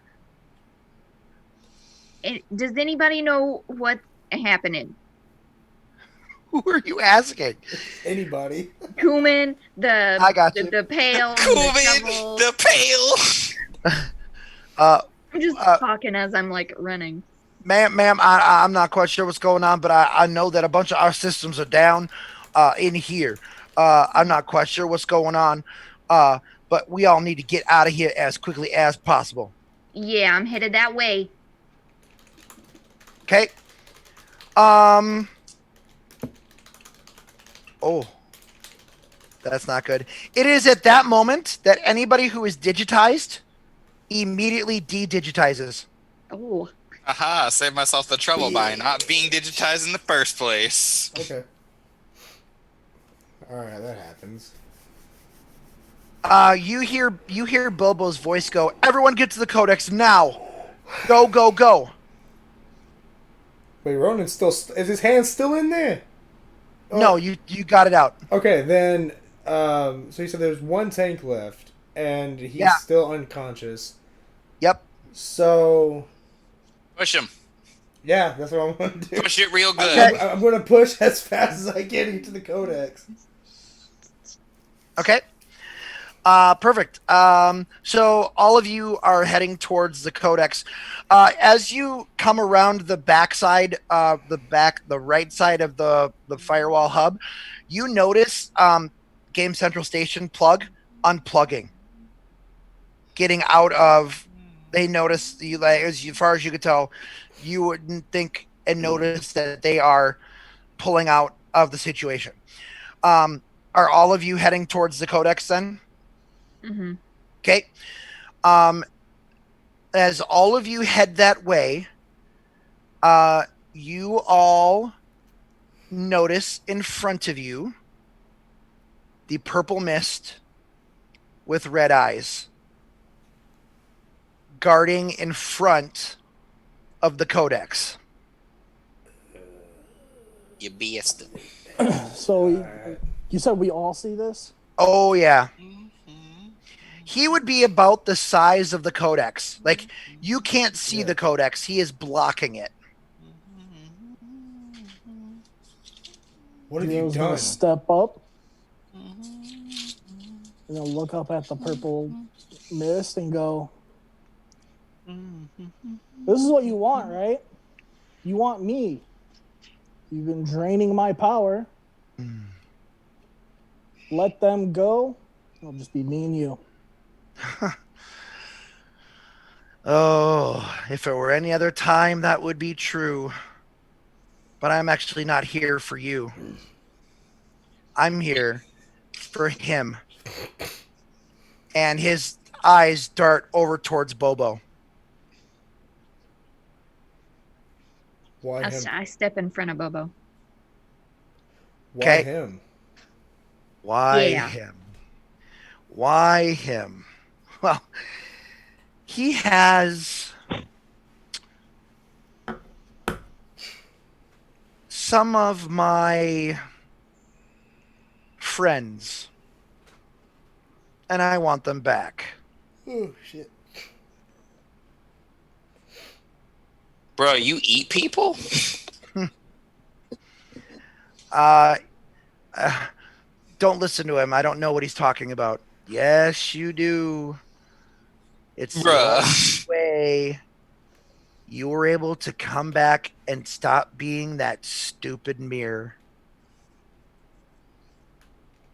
Does anybody know what's happening? Who are you asking? Anybody? Cumin, I got you. the pail, Cumin, the pail. I'm just talking as I'm like running. Ma'am, I'm not quite sure what's going on, but I know that a bunch of our systems are down in here. I'm not quite sure what's going on, but we all need to get out of here as quickly as possible. Yeah, I'm headed that way. Okay. Oh, that's not good. It is at that moment that anybody who is digitized immediately de-digitizes. Oh. Aha, save myself the trouble by not being digitized in the first place. Okay. Alright, that happens. You hear Bobo's voice go, "Everyone get to the codex now. Go, go, go." Wait, Ronan's still... is his hand still in there? Oh. No, you got it out. Okay, then... so you said there's one tank left, and he's Yeah. still unconscious. Yep. So... Push him. yeah, that's what I'm going to do. Push it real good. Okay. I'm going to push as fast as I can into the codex. Okay. Perfect. So all of you are heading towards the codex. As you come around the backside, the right side of the firewall hub, you notice Game Central Station plug unplugging, getting out of. They notice you, like, as far as you could tell, you wouldn't think and notice that they are pulling out of the situation. Are all of you heading towards the codex then? Mm-hmm. Okay. As all of you head that way, you all notice in front of you the purple mist with red eyes guarding in front of the codex. You beast. So you said we all see this? Oh, yeah. He would be about the size of the codex. Like, you can't see the codex. He is blocking it. What have you Leo's done? gonna step up. You know, look up at the purple mist and go, "This is what you want, right? You want me. You've been draining my power. Let them go. It'll just be me and you." Oh, if it were any other time, that would be true. But I'm actually not here for you. I'm here for him. And his eyes dart over towards Bobo. Why him? I step in front of Bobo. Why Okay. him? Why Yeah. him? Why him? Well, he has some of my friends, and I want them back. Oh, shit. Bro, you eat people? Don't listen to him. I don't know what he's talking about. Yes, you do. It's the Bruh. only way you were able to come back and stop being that stupid mirror.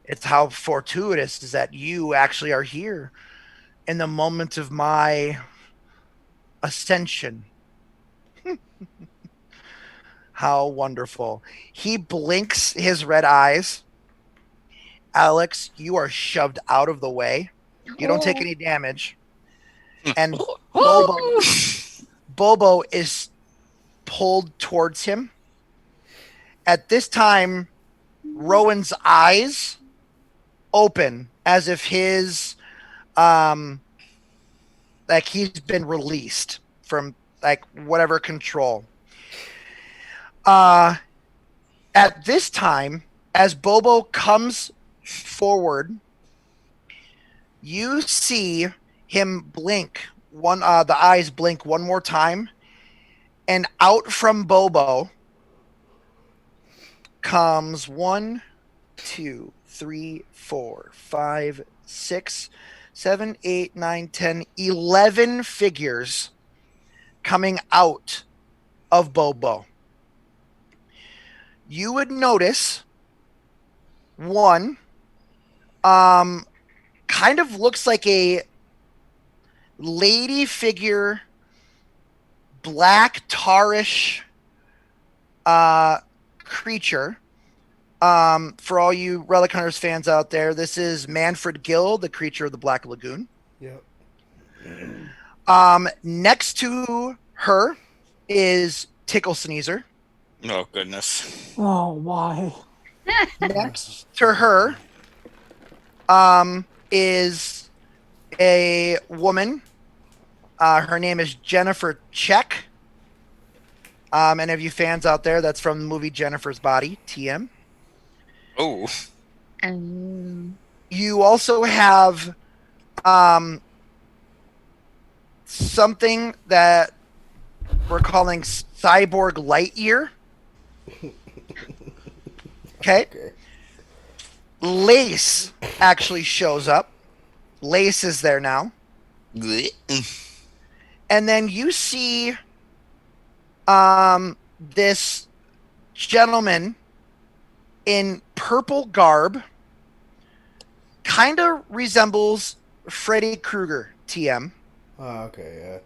It's how fortuitous is that you actually are here in the moment of my ascension. How wonderful. He blinks his red eyes. Alex, you are shoved out of the way. You don't take any damage. And Bobo is pulled towards him. At this time, Rowan's eyes open as if his like he's been released from like whatever control. At this time, as Bobo comes forward, you see him blink the eyes blink one more time, and out from Bobo comes 1, 2, 3, 4, 5, 6, 7, 8, 9, 10, 11 figures coming out of Bobo. You would notice one kind kind of looks like a lady figure, black tarish creature. For all you Relic Hunters fans out there, this is Manfred Gill, the creature of the Black Lagoon. Yep. Next to her is Tickle Sneezer. Oh goodness. Oh, why? Next to her is a woman. Her name is Jennifer Check. Any of you fans out there, that's from the movie Jennifer's Body, TM. Oh. You also have something that we're calling Cyborg Lightyear. Okay. Lace actually shows up. Lace is there now. And then you see this gentleman in purple garb, kind of resembles Freddy Krueger, TM. Oh, okay, yeah.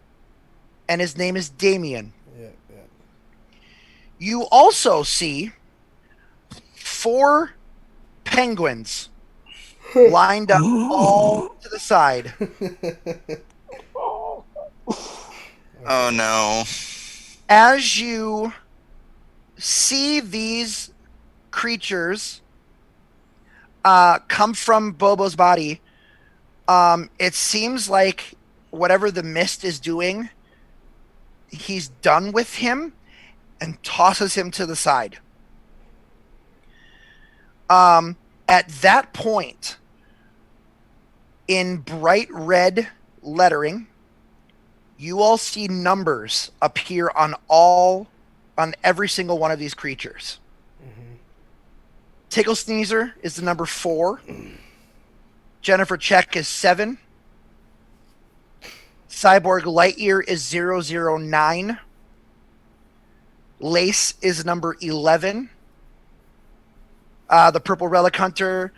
And his name is Damien. Yeah. You also see 4 penguins lined up all to the side. Oh no. As you see these creatures come from Bobo's body, it seems like whatever the mist is doing, he's done with him and tosses him to the side. At that point, in bright red lettering, you all see numbers appear on every single one of these creatures. Tickle Sneezer is the number 4. Jennifer Check is 7. Cyborg Lightyear is 009. Lace is number 11. The Purple Relic Hunter,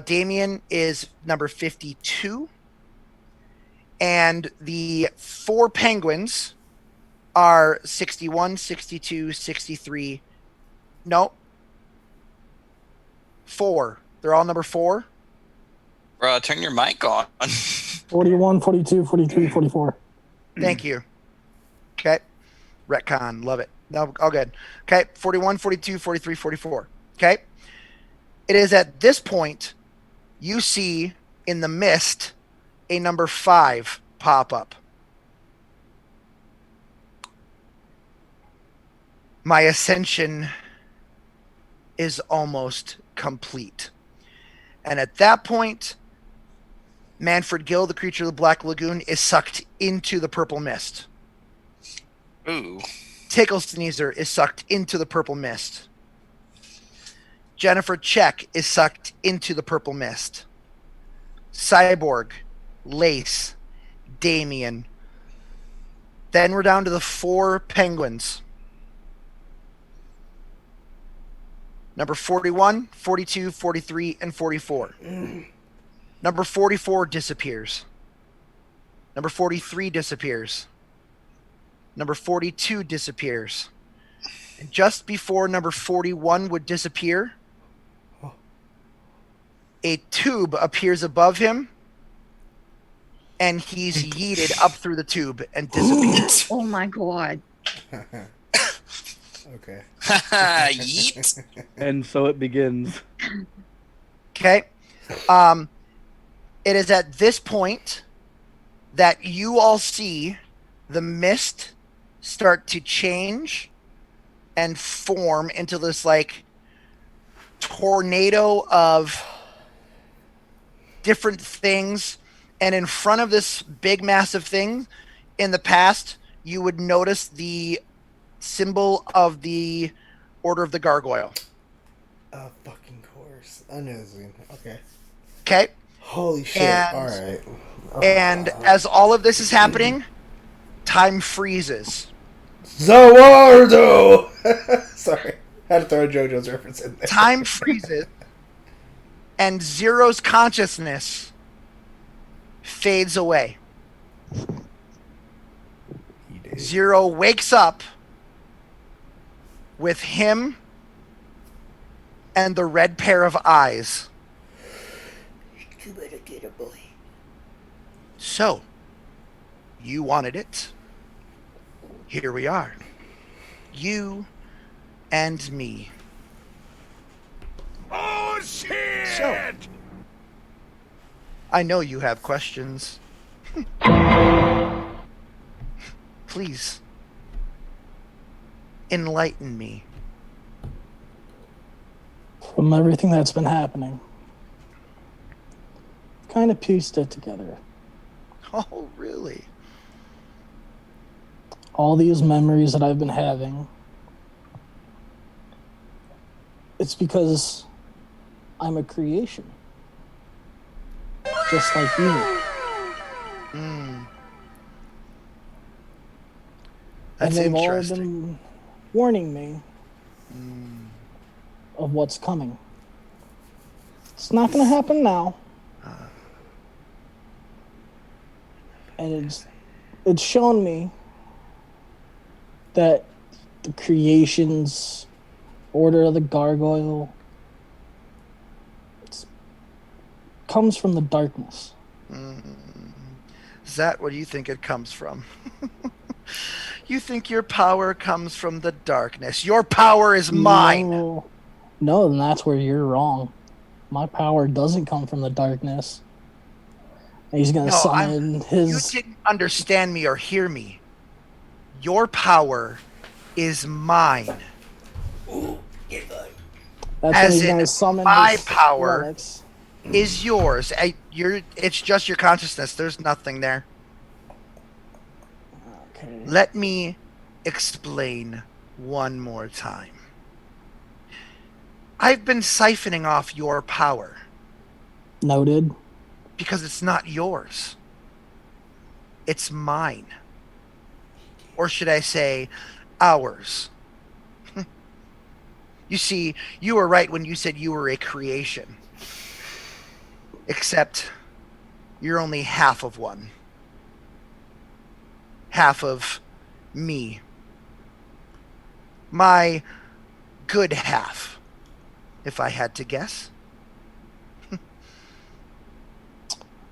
Damien, is number 52. And the 4 penguins are 61, 62, 63. No. 4. They're all number 4. Bro, turn your mic on. 41, 42, 43, 44. Thank you. Okay. Retcon. Love it. No, all good. Okay. 41, 42, 43, 44. Okay. It is at this point you see in the mist a number 5 pop up. My ascension is almost complete. And at that point, Manfred Gill, the creature of the Black Lagoon, is sucked into the purple mist. Ooh. Tickle Sneezer is sucked into the purple mist. Jennifer Check is sucked into the purple mist. Cyborg, Lace, Damien. Then we're down to the 4 penguins. Number 41, 42, 43, and 44. Number 44 disappears. Number 43 disappears. Number 42 disappears. And just before number 41 would disappear, a tube appears above him, and he's yeeted up through the tube and disappears. Oh my god. Okay. Yeet. And so it begins. Okay. It is at this point that you all see the mist start to change and form into this like tornado of different things. And in front of this big massive thing, in the past, you would notice the symbol of the Order of the Gargoyle. Fucking course. I know this thing. Okay. Okay. Holy shit. And- Alright. And as all of this is happening, time freezes. Zawardo! Sorry. Had to throw a JoJo's reference in there. Time freezes. And Zero's consciousness fades away. He did. Zero wakes up with him and the red pair of eyes. You better get a boy. So, you wanted it. Here we are. You and me. Oh, shit! So, I know you have questions. Please, enlighten me. From everything that's been happening, kind of pieced it together. Oh, really? All these memories that I've been having, it's because I'm a creation. Just like you. Mm. And That's they've all interesting. been warning me Mm. of what's coming. It's not going to happen now. And it's shown me that the creation's Order of the Gargoyle comes from the darkness. Is that what you think it comes from? You think your power comes from the darkness. Your power is mine. No, then that's where you're wrong. My power doesn't come from the darkness. And he's going to summon his... You didn't understand me or hear me. Your power is mine. Ooh, get fucked. That's As when he's in, going to summon my his power relics. is yours. It's just your consciousness. There's nothing there. Okay. Let me explain one more time. I've been siphoning off your power Noted. because it's not yours. It's mine. Or should I say, ours. You see, you were right when you said you were a creation. Except you're only half of one. Half of me. My good half, if I had to guess.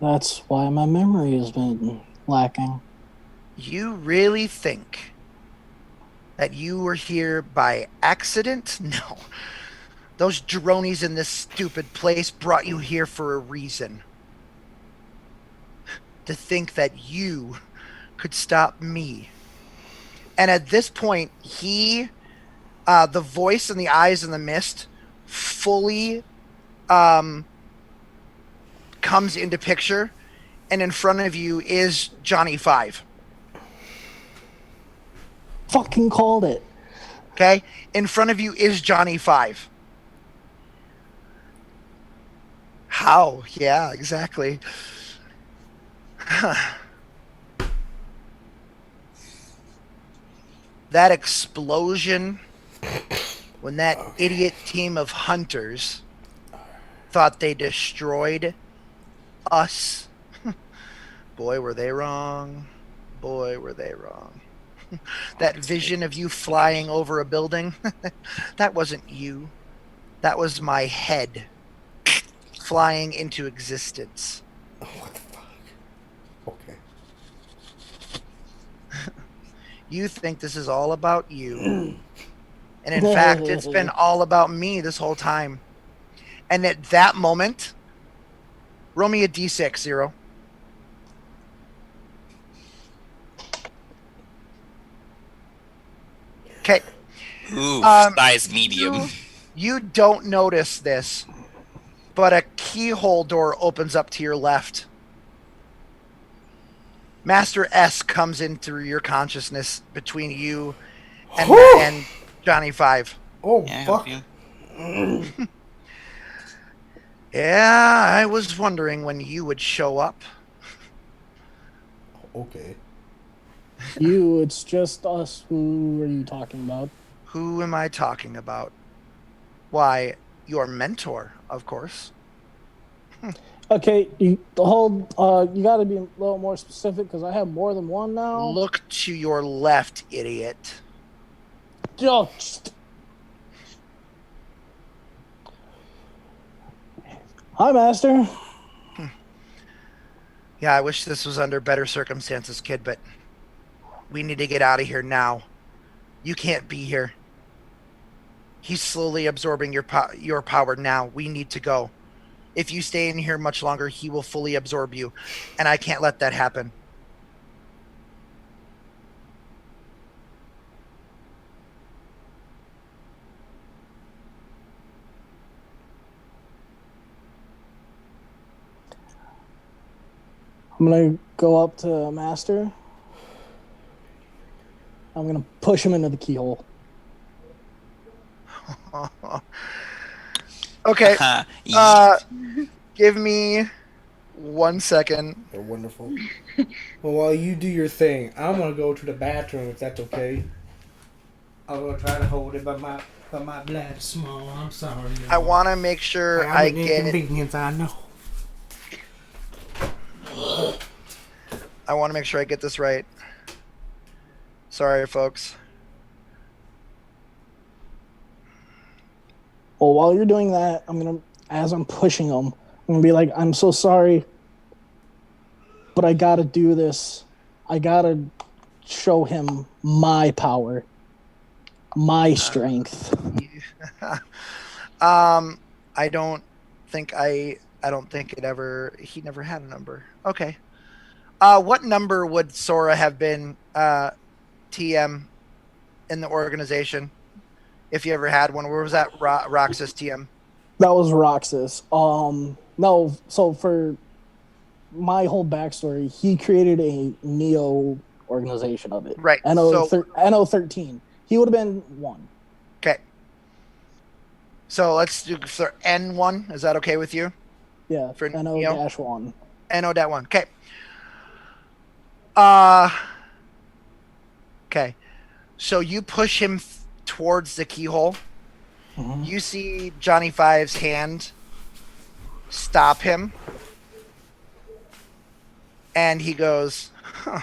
That's why my memory has been lacking. You really think that you were here by accident? No. Those dronies in this stupid place brought you here for a reason. To think that you could stop me. And at this point, the voice and the eyes in the mist fully comes into picture, and in front of you is Johnny Five. Fucking called it. Okay? In front of you is Johnny Five. How? Yeah, exactly. That explosion when that idiot team of hunters thought they destroyed us. Boy, were they wrong. Boy, were they wrong. That vision of you flying over a building, that wasn't you. That was my head flying into existence. Oh, what the fuck? Okay. You think this is all about you. And in fact, it's been all about me this whole time. And at that moment, roll me a d6, Zero. Okay. Ooh, size medium. You don't notice this, but a keyhole door opens up to your left. Master S comes in through your consciousness between you and Johnny Five. Oh, Yeah, fuck. Yeah, I was wondering when you would show up. Okay. It's just us. Who are you talking about? Who am I talking about? Why, your mentor, of course. Okay, you got to be a little more specific because I have more than one now. Look to your left, idiot. Just... Hi, Master. Yeah, I wish this was under better circumstances, kid, but we need to get out of here now. You can't be here. He's slowly absorbing your power now. We need to go. If you stay in here much longer, he will fully absorb you, and I can't let that happen. I'm going to go up to Master. I'm going to push him into the keyhole. Okay. Give me 1 second. They're wonderful. Well, while you do your thing, I'm gonna go to the bathroom if that's okay. I'm gonna try to hold it, but my bladder's small. I'm sorry. I want to make sure I'm I an get. inconvenience, I know. I want to make sure I get this right. Sorry, folks. Well, while you're doing that, as I'm pushing him, I'm gonna be like, I'm so sorry, but I gotta do this. I gotta show him my power, my strength. I don't think it ever. He never had a number. Okay. What number would Sora have been, TM, in the organization? If you ever had one, where was that Roxas TM? That was Roxas. No, so for my whole backstory, he created a Neo organization of it. Right. NO13. He would have been 1. Okay. So let's do for N1. Is that okay with you? Yeah, For NO-1. NO-1. Okay. Okay. So you push him towards the keyhole. Mm-hmm. You see Johnny Five's hand stop him. And he goes, huh.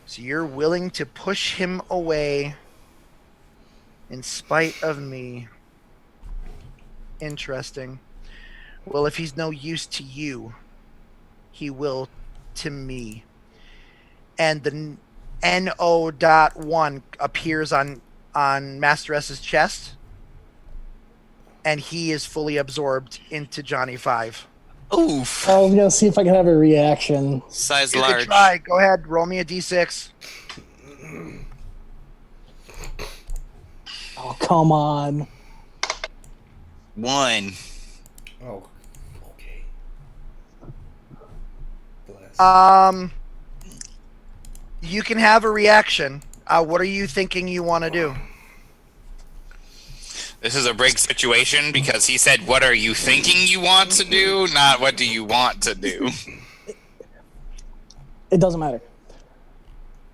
So you're willing to push him away in spite of me. Interesting. Well, if he's no use to you, he will to me. And the NO.1 appears on Master S's chest, and he is fully absorbed into Johnny Five. Oof. I was gonna see if I could have a reaction. Size You large. can try. Go ahead. Roll me a d6. Oh, come on. 1. Oh, okay. Bless. You can have a reaction. What are you thinking you want to do? This is a break situation because he said, "What are you thinking you want to do?" Not "What do you want to do?" It doesn't matter.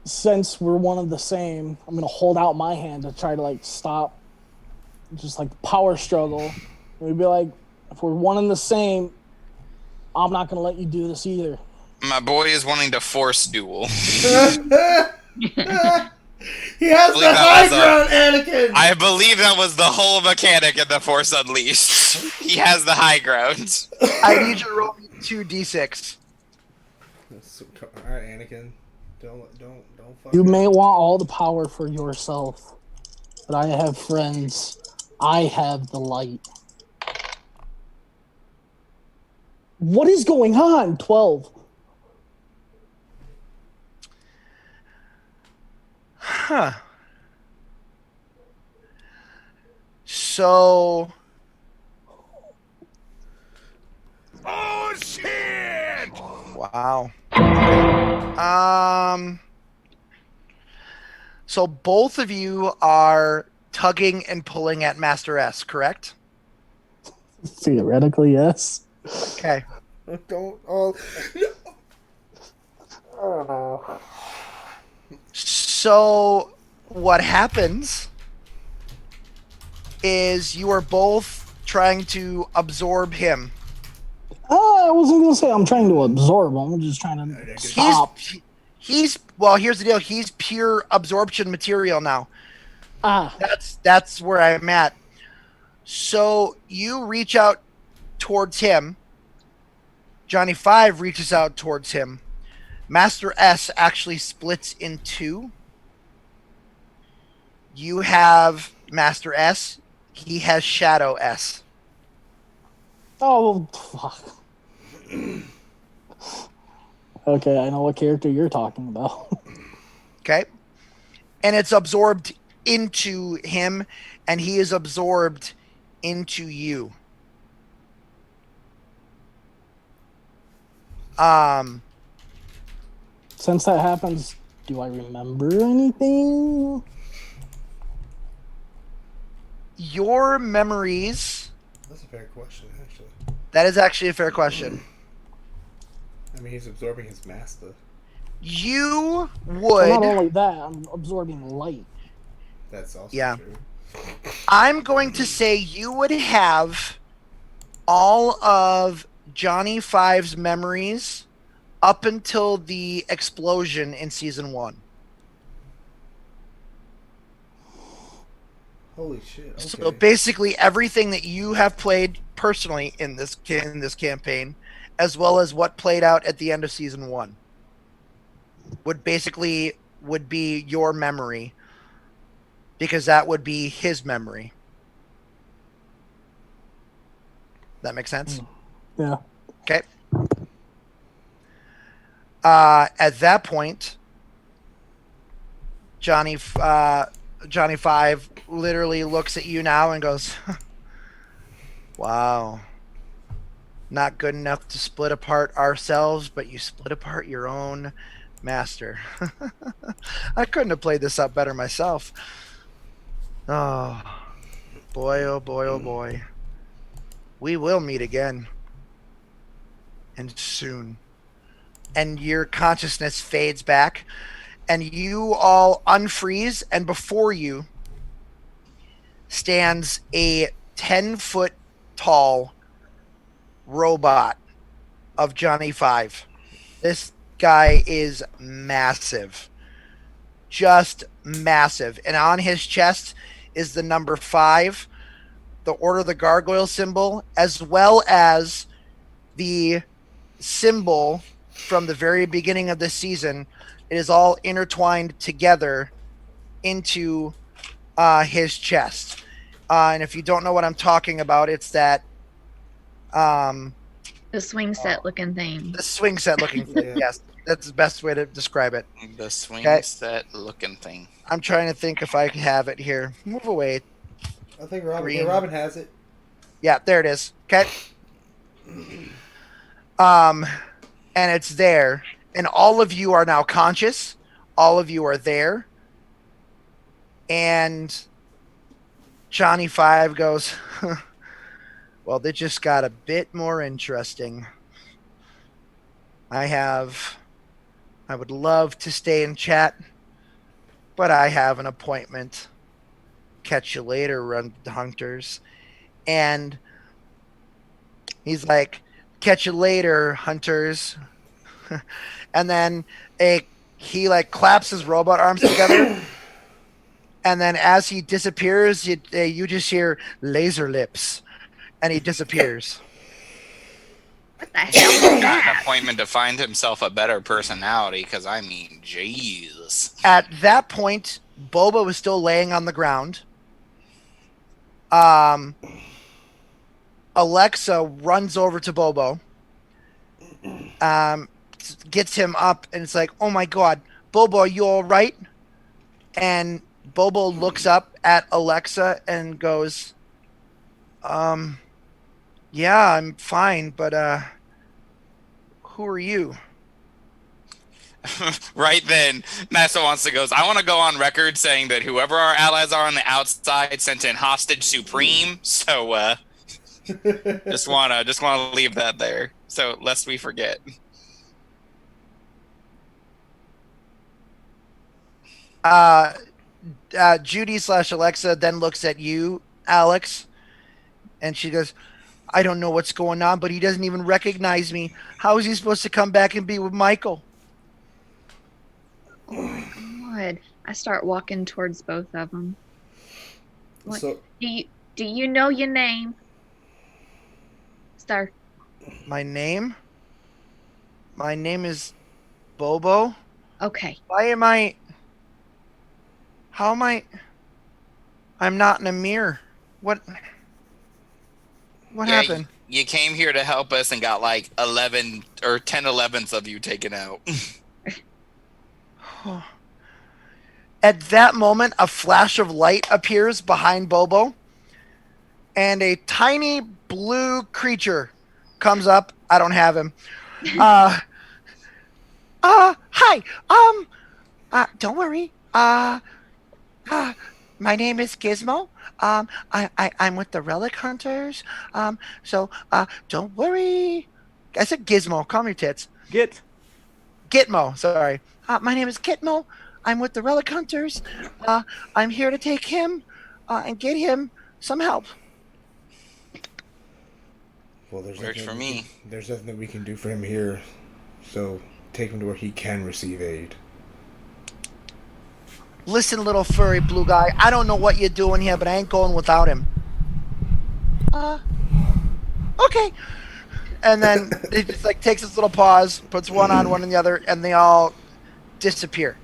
Since we're one of the same, I'm gonna hold out my hand to try to stop just the power struggle. We'd be like, if we're one and the same, I'm not gonna let you do this either. My boy is wanting to force duel. He has the high ground, Anakin! I believe that was the whole mechanic in the Force Unleashed. He has the high ground. I need you to roll me 2d6. Alright, Anakin. Don't fuck You may want all the power for yourself, but I have friends. I have the light. What is going on? 12. Huh. So. Oh shit! Wow. So both of you are tugging and pulling at Master S, correct? Theoretically, yes. Okay. Don't all. Oh no. So what happens is you are both trying to absorb him. I wasn't gonna say I'm trying to absorb him. I'm just trying to stop. He's well. Here's the deal. He's pure absorption material now. Ah, That's where I'm at. So you reach out towards him. Johnny Five reaches out towards him. Master S actually splits in two. You have Master S. He has Shadow S. oh, fuck. Okay, I know what character you're talking about. Okay. And it's absorbed into him, and he is absorbed into you. Since that happens, do I remember anything? Your memories. That's a fair question, actually. That is actually a fair question. I mean, he's absorbing his master. You would. Well, not only that, I'm absorbing light. That's also true. I'm going to say you would have all of Johnny Five's memories up until the explosion in season 1. Holy shit! Okay. So basically, everything that you have played personally in this campaign, as well as what played out at the end of season 1, would be your memory, because that would be his memory. That makes sense? Yeah. Okay. At that point, Johnny Five literally looks at you now and goes, "Wow, not good enough to split apart ourselves, but you split apart your own master. I couldn't have played this up better myself. Oh, boy, oh boy, oh boy. We will meet again. And soon." And your consciousness fades back, and you all unfreeze, and before you stands a 10-foot tall robot of Johnny Five. This guy is massive. Just massive. And on his chest is the number 5, the Order of the Gargoyle symbol, as well as the symbol from the very beginning of this season. It is all intertwined together into his chest. And if you don't know what I'm talking about, it's that The swing set looking thing. the swing set looking thing. Yes, that's the best way to describe it. The swing Okay. set looking thing. I'm trying to think if I can have it here. Move away. I think Robin. Green. Yeah, Robin has it. Yeah, there it is. Okay. And it's there, and all of you are now conscious. All of you are there, and Johnny Five goes, "Well, they just got a bit more interesting. I would love to stay and chat, but I have an appointment. Catch you later, run hunters." And he's like, "Catch you later, hunters." And then he like claps his robot arms together, and then as he disappears, you just hear laser lips, and he disappears. What the hell is Got an that? appointment to find himself a better personality, because I mean, jeez. At that point, Boba was still laying on the ground. Alexa runs over to Bobo, gets him up, and it's like, "Oh my God, Bobo, are you all right?" And Bobo looks up at Alexa and goes, "Yeah, I'm fine, but who are you?" Right then, NASA wants to goes, "I want to go on record saying that whoever our allies are on the outside sent in hostage supreme, so just wanna leave that there, so lest we forget." Judy / Alexa then looks at you, Alex, and she goes, I don't know what's going on, but he doesn't even recognize me. How is he supposed to come back and be with Michael? Oh my God. I start walking towards both of them. What? So Do you know your name? Star. My name? My name is Bobo. Okay. Why am I... How am I... I'm not in a mirror. What Yeah, happened? You came here to help us and got like 11 or 10/11ths of you taken out. At that moment, a flash of light appears behind Bobo, and a tiny blue creature comes up. I don't have him. Hi. Don't worry. My name is Gizmo. I'm with the Relic Hunters. So don't worry. I said Gizmo. Call me tits. Gitmo. Sorry. My name is Gitmo. I'm with the Relic Hunters. I'm here to take him and get him some help. well, there's Works for me. There's nothing that we can do for him here. So take him to where he can receive aid. Listen, little furry blue guy. I don't know what you're doing here, but I ain't going without him. Okay. And then he just like takes his little paws, puts one on one and the other, and they all disappear.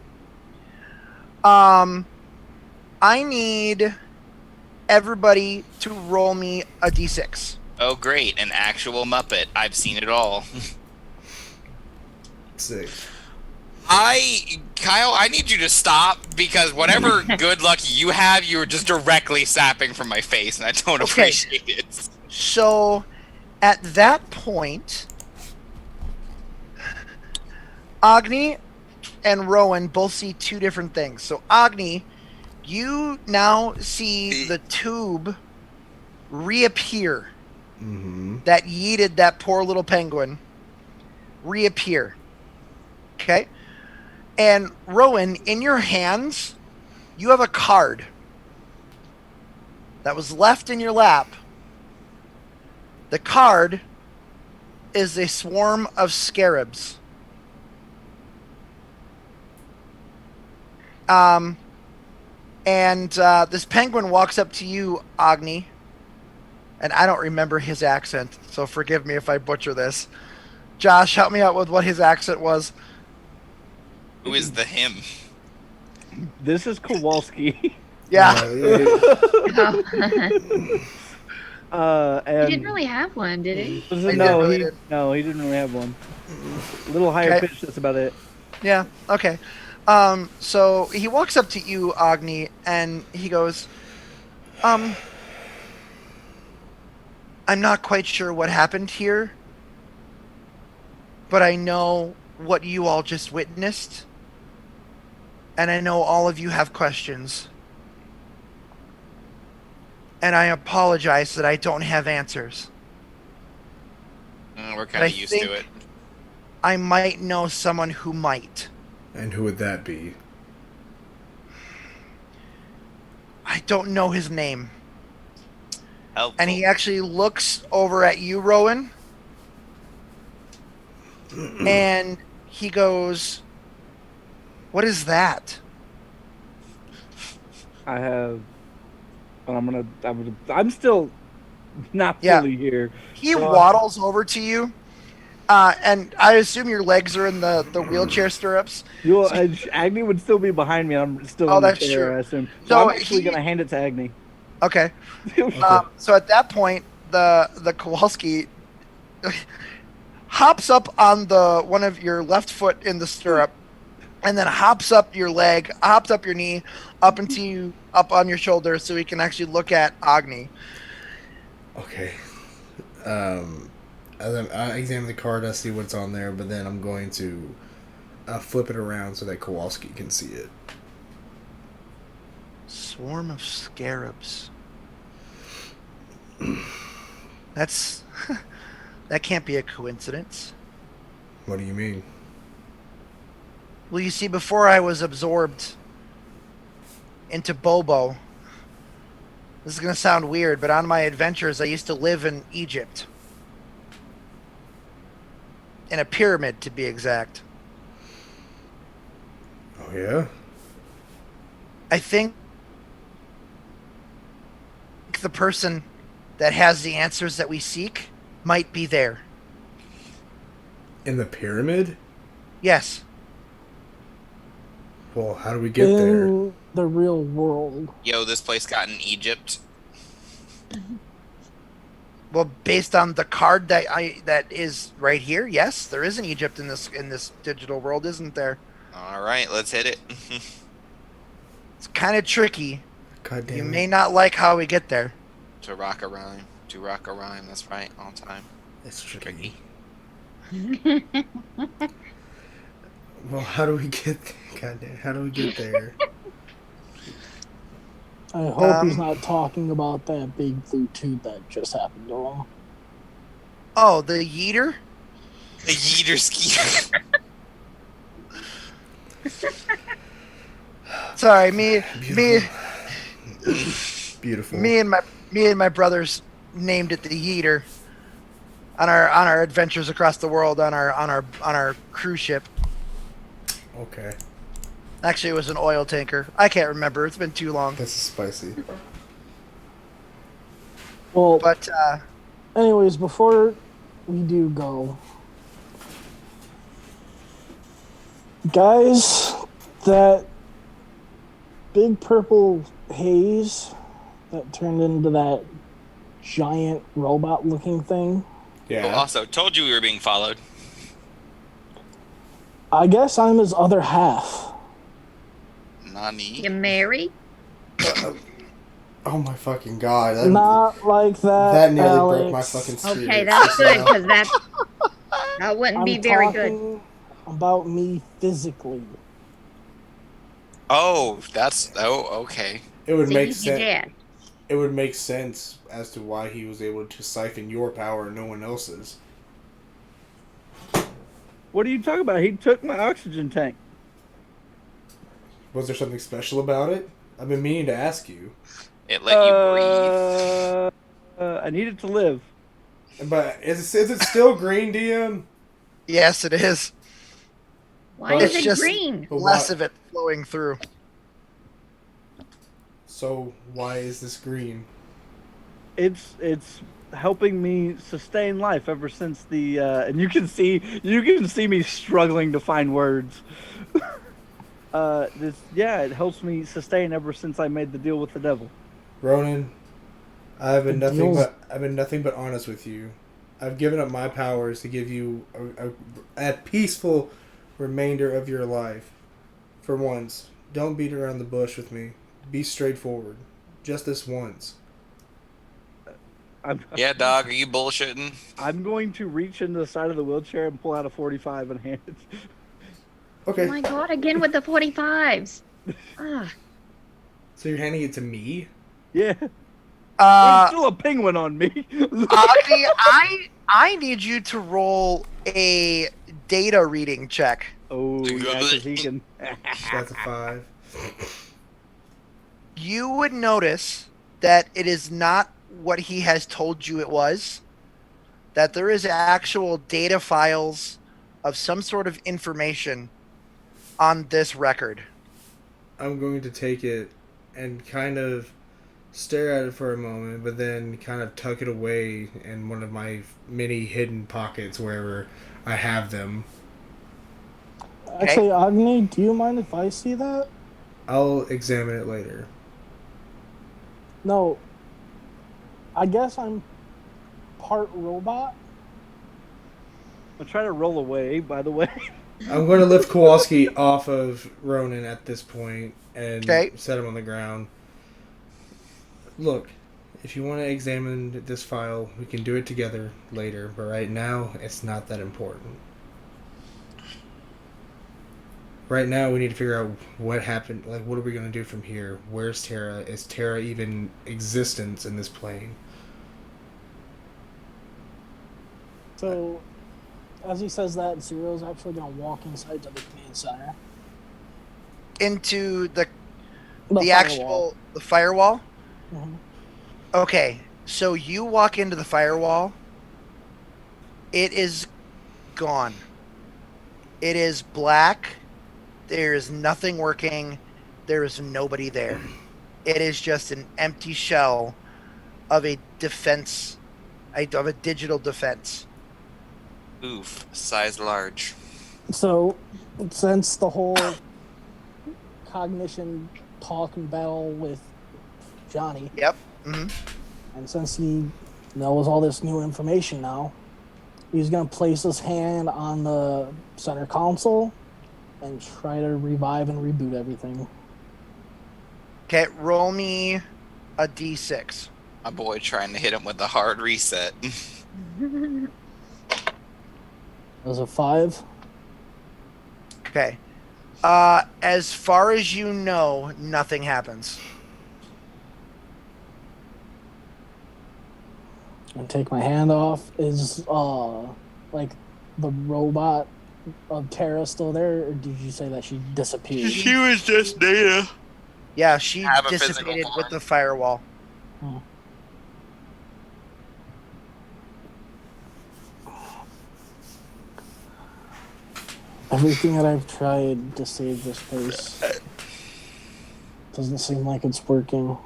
I need everybody to roll me a d6. Oh, great. An actual Muppet. I've seen it all. 6. Kyle, I need you to stop because whatever good luck you have, you were just directly sapping from my face, and I don't appreciate it. So, at that point, Agni and Rowan both see two different things. So, Agni, you now see the tube reappear that yeeted that poor little penguin reappear. Okay? And Rowan, in your hands, you have a card that was left in your lap. The card is a swarm of scarabs. And this penguin walks up to you, Agni, and I don't remember his accent, so forgive me if I butcher this. Josh, help me out with what his accent was. Who is the him? This is Kowalski. Yeah. And He didn't really have one, did he? no, he didn't really have one. A little higher pitch. That's about it. Yeah. Okay. So he walks up to you, Agni, and he goes, I'm not quite sure what happened here, but I know what you all just witnessed, and I know all of you have questions. And I apologize that I don't have answers. We're kind of used to it. I might know someone who might. And who would that be? I don't know his name. Helpful. And he actually looks over at you, Rowan. And he goes, "What is that?" I have, but I'm still not fully here. He waddles over to you, and I assume your legs are in the wheelchair stirrups. Agni would still be behind me. I'm still in the chair, I assume. So I'm actually going to hand it to Agni. Okay. So at that point, the Kowalski hops up on the one of your left foot in the stirrup, and then hops up your leg, hops up your knee, up on your shoulder, so he can actually look at Agni. Okay. I examine the card, I see what's on there, but then I'm going to flip it around so that Kowalski can see it. Swarm of scarabs. That can't be a coincidence. What do you mean? Well, you see, before I was absorbed into Bobo, This is going to sound weird, but on my adventures, I used to live in Egypt. In a pyramid, to be exact. Oh, yeah? I think the person that has the answers that we seek might be there. In the pyramid? Yes. Well, how do we get there? In the real world. Yo, this place got in Egypt. Well, based on the card that is right here, yes, there is an Egypt in this digital world, isn't there? All right, let's hit it. It's kind of tricky. God damn You it. may not like how we get there. To rock a rhyme. To rock a rhyme. That's right. On time. It's tricky. Tricky. Well, how do we get God damn, how do we get there? I hope he's not talking about that big blue tube that just happened to him. Oh, the yeeter? The yeeter ski. Sorry, Beautiful. me and my brothers named it the yeeter on our adventures across the world on our cruise ship. Okay. Actually, it was an oil tanker. I can't remember. It's been too long. This is spicy. Well, But anyways, before we do go, guys, that big purple haze that turned into that giant robot-looking thing, Yeah. Oh, also, told you we were being followed. I guess I'm his other half. Nani? You married? Oh my fucking god. Not like that, That nearly Alex. broke my fucking spirit. Okay, that's good because that wouldn't be I'm very good. talking about me physically. Oh, that's... Oh, okay. It would So make he's your sense. dad. It would make sense as to why he was able to siphon your power and no one else's. What are you talking about? He took my oxygen tank. Was there something special about it? I've been meaning to ask you. It let you breathe. I needed to live. But is it still green, DM? yes, it is. Why Well, is it's it just- green? But Less why- of it flowing through. So why is this green? It's helping me sustain life ever since the and you can see me struggling to find words. It helps me sustain ever since I made the deal with the devil. Ronan, I've been The nothing deal's- but honest with you. I've given up my powers to give you a peaceful remainder of your life. For once, don't beat around the bush with me. Be straightforward. Just this once. Yeah, dog, are you bullshitting? I'm going to reach into the side of the wheelchair and pull out a 45 and hand it. Okay. Oh my god, again with the 45s. Ah, So you're handing it to me? Yeah. There's Uh, still a penguin on me. Agni, I need you to roll a data reading check. Oh, yeah, because he can. That's a 5. You would notice that it is not what he has told you it was. That there is actual data files of some sort of information on this record. I'm going to take it and kind of stare at it for a moment, but then kind of tuck it away in one of my many hidden pockets wherever I have them. Actually, Agni, do you mind if I see that? I'll examine it later. No. I guess I'm part robot. I'll try to roll away, by the way. I'm going to lift Kowalski off of Ronan at this point and Okay. set him on the ground. Look, if you want to examine this file, we can do it together later, but right now, it's not that important. Right now, we need to figure out what happened. Like, what are we going to do from here? Where's Terra? Is Terra even existence in this plane? So, as he says that, Zero's actually going to walk inside to the command center. Into the firewall. actual the firewall. Mhm. Okay, so you walk into the firewall. It is gone. It is black. There is nothing working. There is nobody there. It is just an empty shell of a defense, of a digital defense. Oof, size large. So, since the whole cognition talk and battle with Johnny, Yep. Mm-hmm. and since he knows all this new information now, he's going to place his hand on the center console and try to revive and reboot everything. Okay, roll me a d6. My boy trying to hit him with a hard reset. It was a 5. Okay. As far as you know, nothing happens. And take my hand off. Is like the robot of Terra still there, or did you say that she disappeared? She was just data. Yeah, she Have a physical dissipated form. with the firewall. Oh. Everything that I've tried to save this place doesn't seem like it's working.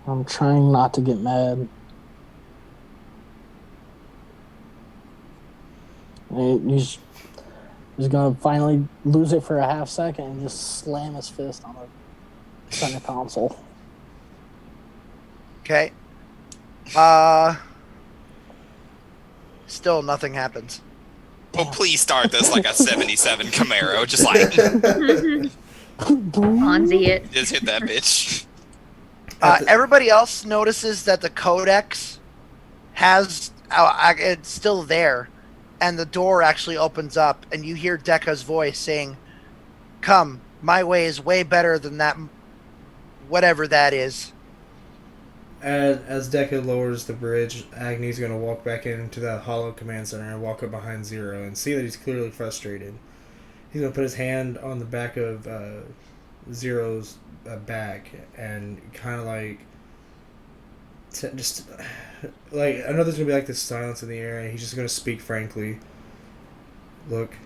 I'm trying not to get mad. He's gonna finally lose it for a half second and just slam his fist on the center console. Okay. Still nothing happens. Well, please start this like a 77 Camaro. Just like, Fonzie it. just hit that bitch. Everybody else notices that the codex has it's still there, and the door actually opens up, and you hear Decca's voice saying, "Come, my way is way better than that, whatever that is." As Deca lowers the bridge, Agni's going to walk back into the hollow command center and walk up behind Zero and see that he's clearly frustrated. He's going to put his hand on the back of Zero's back and kind of like just like, I know there's going to be like this silence in the air, and he's just going to speak frankly. Look,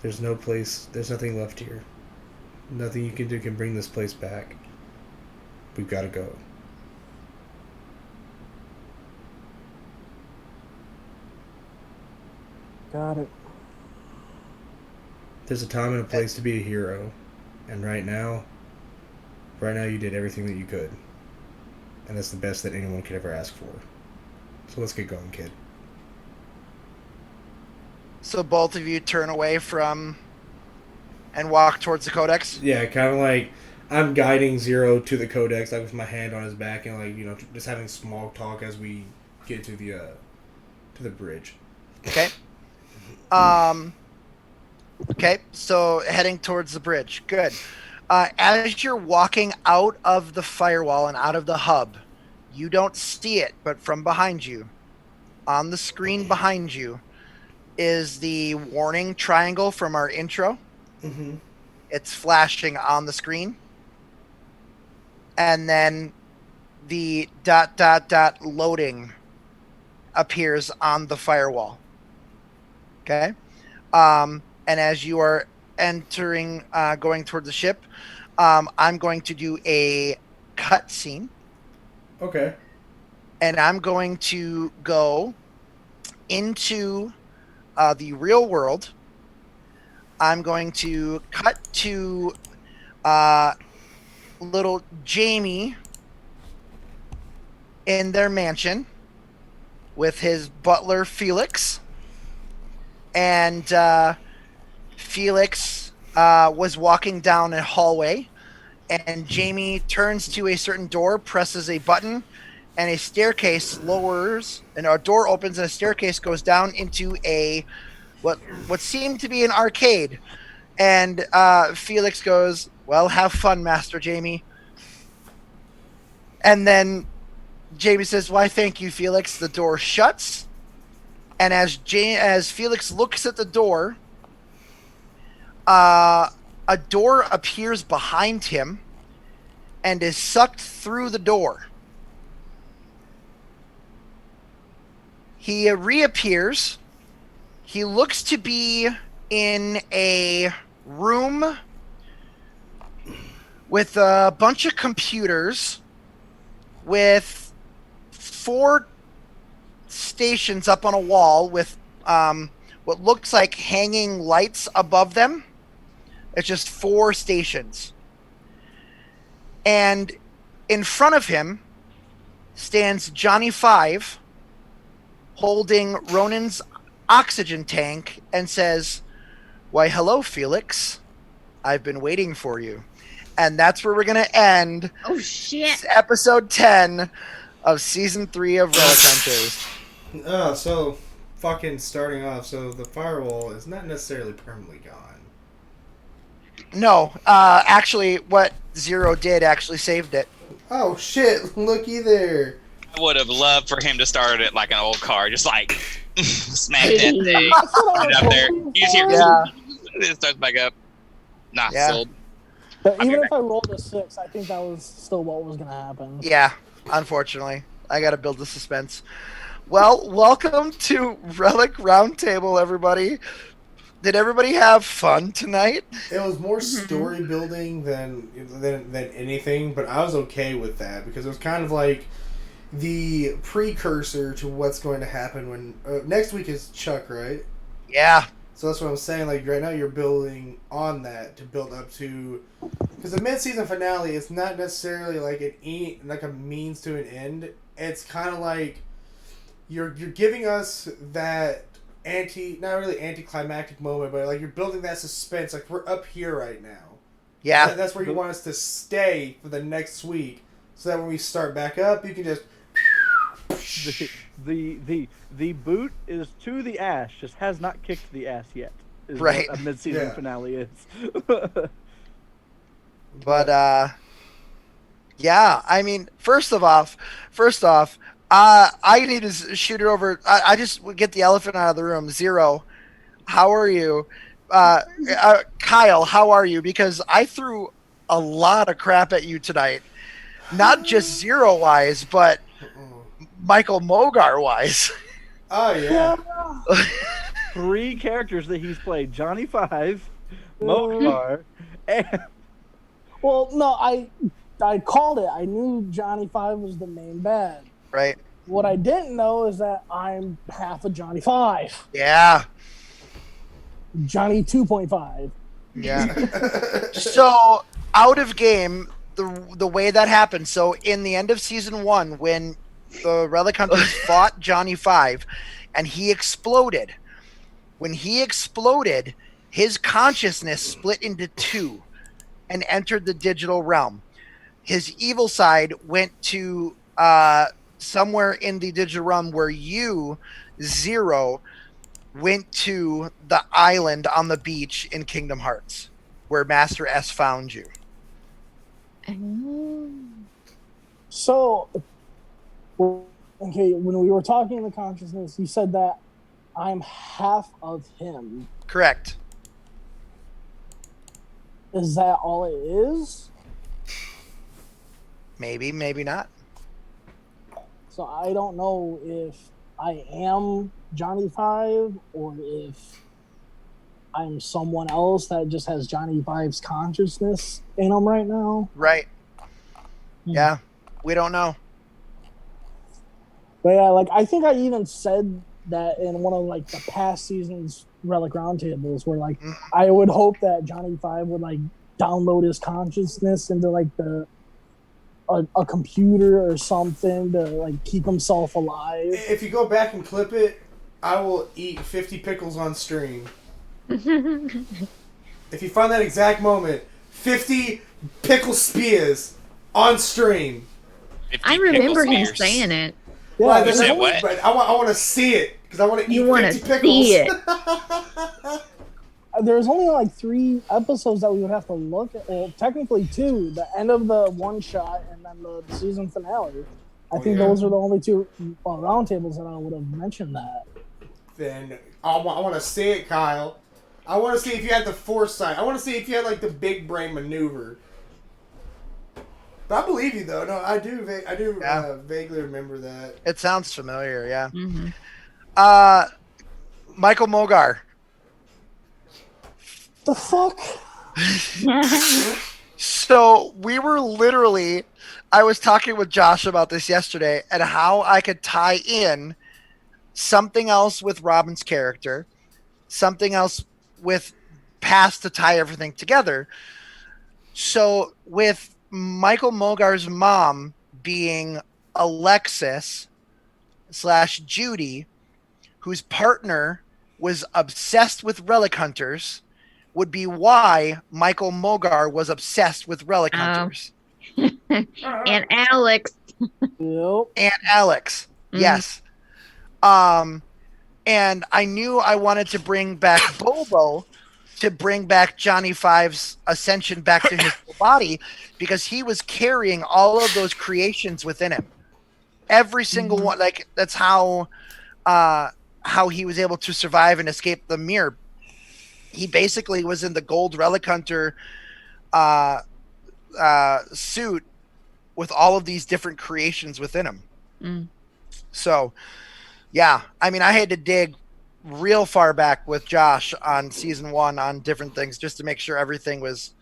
there's nothing left here. Nothing you can do can bring this place back. We've got to go. Got it. There's a time and a place to be a hero, and right now you did everything that you could, and that's the best that anyone could ever ask for. So let's get going, kid. So both of you turn away from and walk towards the codex. Yeah, kind of like I'm guiding Zero to the codex, like with my hand on his back, and like, you know, just having small talk as we get to the bridge. Okay. Okay, so heading towards the bridge. Good. As you're walking out of the firewall and out of the hub, you don't see it, but from behind you, on the screen behind you, is the warning triangle from our intro. Mm-hmm. It's flashing on the screen. And then the ... loading appears on the firewall. Okay? And as you are entering, going toward the ship, I'm going to do a cutscene. Okay. And I'm going to go into the real world. I'm going to cut to little Jamie in their mansion with his butler Felix. And Felix was walking down a hallway, and Jamie turns to a certain door, presses a button, and a staircase lowers, and a door opens, and a staircase goes down into a what seemed to be an arcade. And Felix goes, "Well, have fun, Master Jamie." And then Jamie says, "Why, thank you, Felix." The door shuts. And as Felix looks at the door, a door appears behind him and is sucked through the door. He reappears. He looks to be in a room with a bunch of computers with 4 stations up on a wall with what looks like hanging lights above them. It's just 4 stations. And in front of him stands Johnny Five holding Ronan's oxygen tank and says, "Why, hello, Felix. I've been waiting for you." And that's where we're going to end Oh shit! episode 10 of season 3 of Relic Hunters. Oh, so fucking starting off. So the firewall is not necessarily permanently gone. No, actually, what Zero did actually saved it. Oh shit! Looky there. I would have loved for him to start it like an old car, just like smack that Hey. thing, That's what I put was it up there. hoping You just hear for. Yeah. it starts back up. Nah, Yeah. sold. But I'll be even back. if I rolled a 6, I think that was still what was going to happen. Yeah, unfortunately. I got to build the suspense. Well, welcome to Relic Roundtable, everybody. Did everybody have fun tonight? It was more story building than anything, but I was okay with that because it was kind of like the precursor to what's going to happen when next week is Chuck, right? Yeah. So that's what I'm saying. Like right now, you're building on that to build up to, because the mid-season finale is not necessarily like like a means to an end. It's kind of like you're giving us that not really anticlimactic moment, but like you're building that suspense. Like we're up here right now. Yeah. That's where you want us to stay for the next week, so that when we start back up, you can just. The boot is to the ass, just has not kicked the ass yet. Is Right. What a mid-season Yeah. finale is. But, yeah, I mean, first off, I need to shoot it over. I just would get the elephant out of the room. Zero, how are you? Kyle, how are you? Because I threw a lot of crap at you tonight. Not just Zero-wise, but Michael Mogar-wise. Oh yeah. 3 characters that he's played: Johnny Five, Mogar, and Well, no, I called it. I knew Johnny Five was the main bad. Right? What I didn't know is that I'm half of Johnny Five. Yeah. Johnny 2.5. Yeah. So, out of game, the way that happened. So, in the end of season 1, when the Relic Hunters fought Johnny Five, and he exploded. When he exploded, his consciousness split into 2 and entered the digital realm. His evil side went to somewhere in the digital realm where you, Zero, went to the island on the beach in Kingdom Hearts, where Master S found you. So, okay, when we were talking in the consciousness, you said that I'm half of him. Correct. Is that all it is? Maybe, maybe not. So I don't know if I am Johnny Five or if I'm someone else that just has Johnny Five's consciousness in him right now. Right. Yeah, we don't know. But yeah, like I think I even said that in one of like the past seasons Relic Roundtables where like I would hope that Johnny Five would like download his consciousness into like a computer or something to like keep himself alive. If you go back and clip it, I will eat 50 pickles on stream. If you find that exact moment, 50 pickle spears on stream. 50 I remember pickle him spears. saying it. Yeah, Well, there's Say only- what? but I want to see it because I want to eat You wanna 50 pickles. see it. There's only like 3 episodes that we would have to look at. Well, technically 2. The end of the one shot and then the season finale. I think yeah. those are the only 2 roundtables that I would have mentioned that. Then I want to see it, Kyle. I want to see if you had the foresight. I want to see if you had like the big brain maneuver. But I believe you though. No, I do. I do Yeah. vaguely remember that. It sounds familiar, yeah. Michael Mogar. The fuck? So we were literally, I was talking with Josh about this yesterday and how I could tie in something else with Robin's character, something else with past to tie everything together. So with Michael Mogar's mom being Alexis / Judy, whose partner was obsessed with relic hunters, would be why Michael Mogar was obsessed with relic hunters. And Alex. Yep. And Alex. Mm. Yes. And I knew I wanted to bring back Bobo to bring back Johnny Five's ascension back to his body because he was carrying all of those creations within him. Every single one. Like, that's how he was able to survive and escape the mirror. He basically was in the gold relic hunter suit with all of these different creations within him. Mm. So, yeah, I mean, I had to dig real far back with Josh on season 1 on different things just to make sure everything was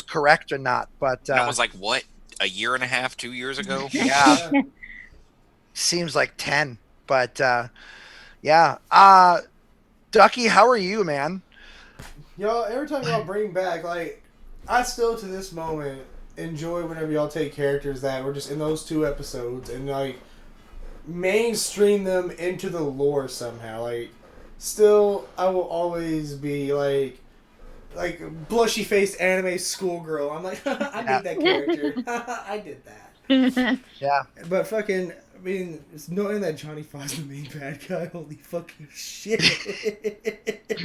correct or not. But that was like what, a year and a half, 2 years ago? Yeah, seems like 10. But yeah, Ducky, how are you, man? Y'all, every time y'all bring back, like, I still to this moment enjoy whenever y'all take characters that were just in those 2 episodes and, like, mainstream them into the lore somehow. Like, still, I will always be, like blushy faced anime schoolgirl. I'm like, I made that character. I did that. Yeah. But fucking, I mean, knowing that Johnny Five's the main bad guy, holy fucking shit.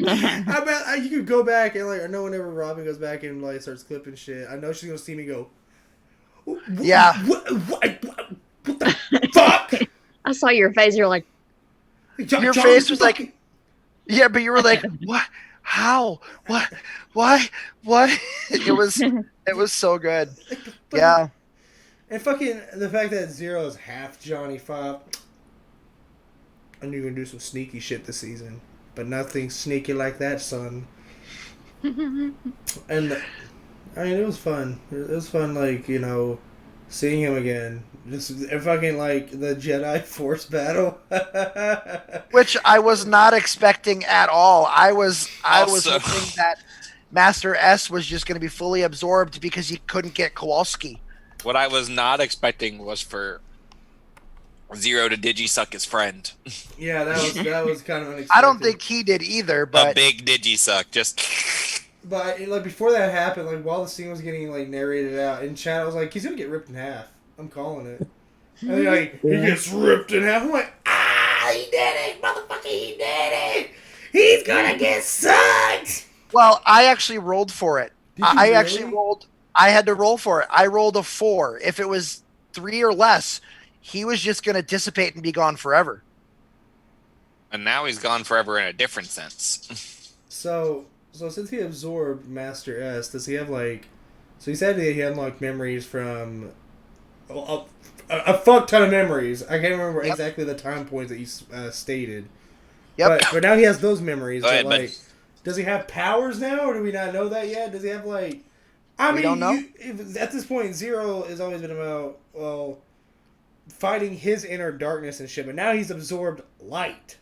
I bet you could go back and, like, I know whenever Robin goes back and, like, starts clipping shit, I know she's gonna see me go, Yeah. What the fuck? I saw your face. You're like, Your face was like, yeah, but you were like, what? How? What? Why? What? It was so good. Yeah. And fucking the fact that Zero is half Johnny Five. I knew you were gonna do some sneaky shit this season, but nothing sneaky like that, son. And I mean, it was fun. It was fun, like, you know, seeing him again. Just fucking, like, the Jedi Force battle. Which I was not expecting at all. I was hoping that Master S was just going to be fully absorbed because he couldn't get Kowalski. What I was not expecting was for Zero to digi-suck his friend. Yeah, that was kind of unexpected. I don't think he did either, but... A big digi-suck, just... But, like, before that happened, like, while the scene was getting, like, narrated out, in chat, I was like, he's gonna get ripped in half. I'm calling it. And then, like, he gets ripped in half. I'm like, he did it! Motherfucker, he did it! He's gonna get sucked! Well, I actually rolled for it. I really? actually rolled... I had to roll for it. I rolled a 4. If it was 3 or less, he was just going to dissipate and be gone forever. And now he's gone forever in a different sense. So since he absorbed Master S, does he have, like... So he said that he unlocked memories from... A fuck ton of memories. I can't remember exactly the time points that you stated. Yep. But now he has those memories. Go ahead, like, does he have powers now, or do we not know that yet? Does he have, like... I mean, don't know. At this point, Zero has always been about, well, fighting his inner darkness and shit, but now he's absorbed light.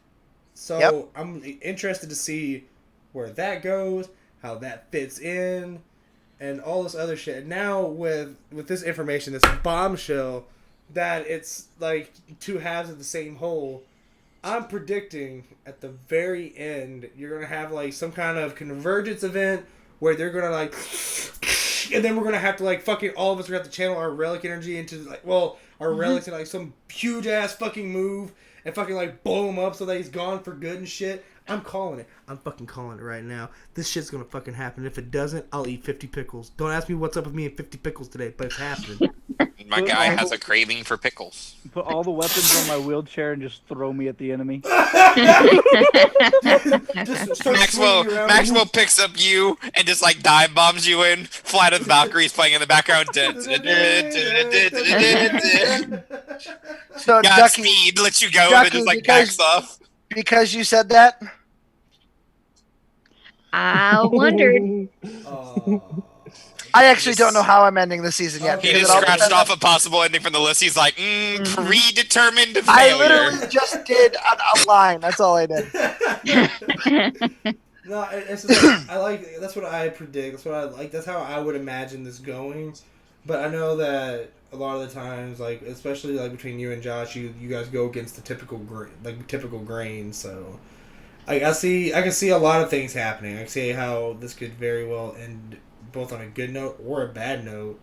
So I'm interested to see where that goes, how that fits in, and all this other shit. Now with this information, this bombshell, that it's like 2 halves of the same whole, I'm predicting at the very end, you're going to have, like, some kind of convergence event where they're going to, like... And then we're going to have to, like, fucking... All of us are going to have to channel our relic energy into, like... Well, our relics in, like, some huge-ass fucking move. And fucking, like, blow him up so that he's gone for good and shit. I'm calling it. I'm fucking calling it right now. This shit's going to fucking happen. If it doesn't, I'll eat 50 pickles. Don't ask me what's up with me and 50 pickles today, but it's happening. My guy has a craving for pickles. Put all the weapons on my wheelchair and just throw me at the enemy. Maxwell picks up you and just, like, dive bombs you in. Flight of the Valkyries playing in the background. So Got Ducky, speed, lets you go, and it just, like, backs off. Because you said that? I wondered. I actually don't know how I'm ending the season yet. Okay. He because just it all scratched depends off a possible ending from the list. He's like, predetermined failure. I literally just did a line. That's all I did. No, it's just like, I like. That's what I predict. That's what I like. That's how I would imagine this going. But I know that a lot of the times, like especially like between you and Josh, you guys go against the typical grain. So I can see a lot of things happening. I can see how this could very well end both on a good note or a bad note.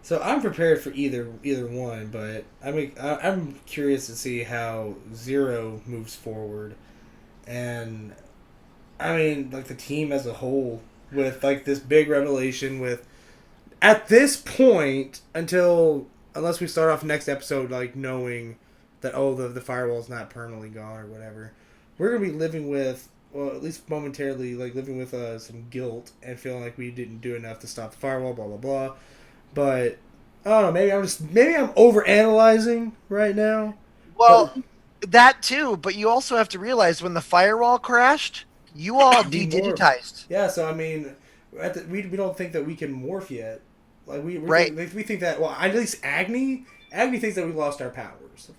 So I'm prepared for either one. But I'm curious to see how Zero moves forward, and I mean, like the team as a whole, with like this big revelation. With at this point, unless we start off next episode, like knowing that the firewall's not permanently gone or whatever, we're gonna be living with, well, at least momentarily, like living with some guilt and feeling like we didn't do enough to stop the firewall. Blah blah blah. But I don't know. Maybe I'm overanalyzing right now. Well, that too, but you also have to realize when the firewall crashed, you all de-digitized. Yeah, so I mean, we don't think that we can morph yet. Like we think that, well, at least Agni thinks that we lost our powers.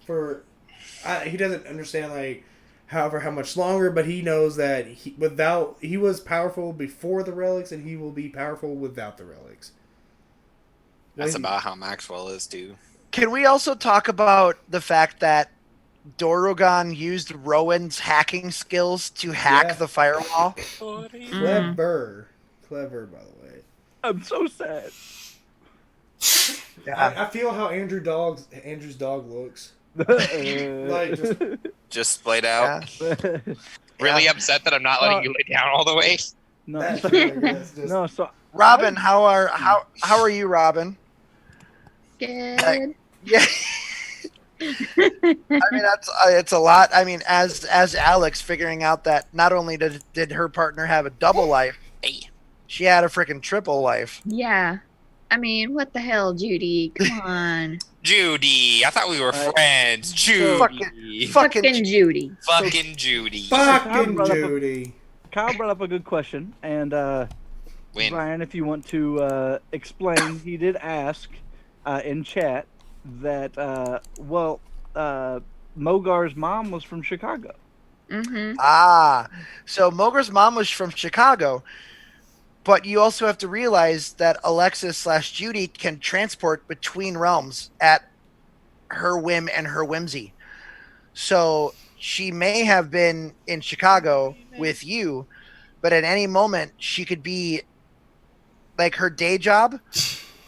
He doesn't understand like how much longer, but he knows that he was powerful before the relics, and he will be powerful without the relics. That's about how Maxwell is too. Can we also talk about the fact that Dorogon used Rowan's hacking skills to hack the firewall? Clever, by the way. I'm so sad. Yeah. I feel how Andrew's dog looks. Like just splayed out. Yeah. Really upset that I'm not letting you lay down all the way. No, no. So Robin, how are you, Robin? Good. Yeah. I mean, it's a lot. I mean, as Alex figuring out that not only did her partner have a double life, she had a freaking triple life. Yeah. I mean, what the hell, Judy? Come on. Judy, I thought we were friends. Judy. Fucking Judy. Fucking Judy. Fucking Judy. Kyle brought up a good question, and Brian, if you want to explain, he did ask in chat that Mogar's mom was from Chicago. Mm-hmm. So Mogar's mom was from Chicago, but you also have to realize that Alexis/Judy can transport between realms at her whim and her whimsy. So she may have been in Chicago with you, but at any moment she could be, like, her day job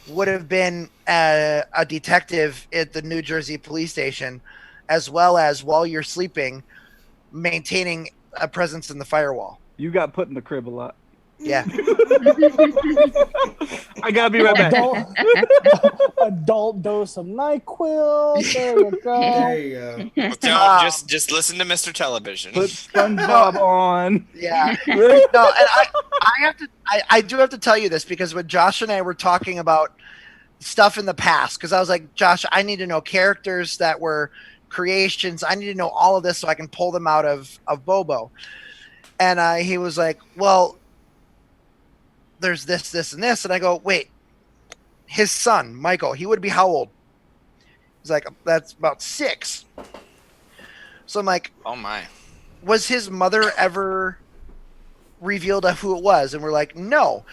would have been a detective at the New Jersey police station, as well as, while you're sleeping, maintaining a presence in the firewall. You got put in the crib a lot. Yeah. I gotta be right back. Adult dose of NyQuil. There you go. There you go. Just listen to Mr. Television. Put SpongeBob on. Yeah. No, and I do have to tell you this, because when Josh and I were talking about stuff in the past, because I was like, Josh, I need to know characters that were creations. I need to know all of this so I can pull them out of Bobo. And he was like, well, there's this, and this. And I go, wait, his son, Michael, he would be how old? He's like, that's about 6. So I'm like, oh my. Was his mother ever revealed who it was? And we're like, no.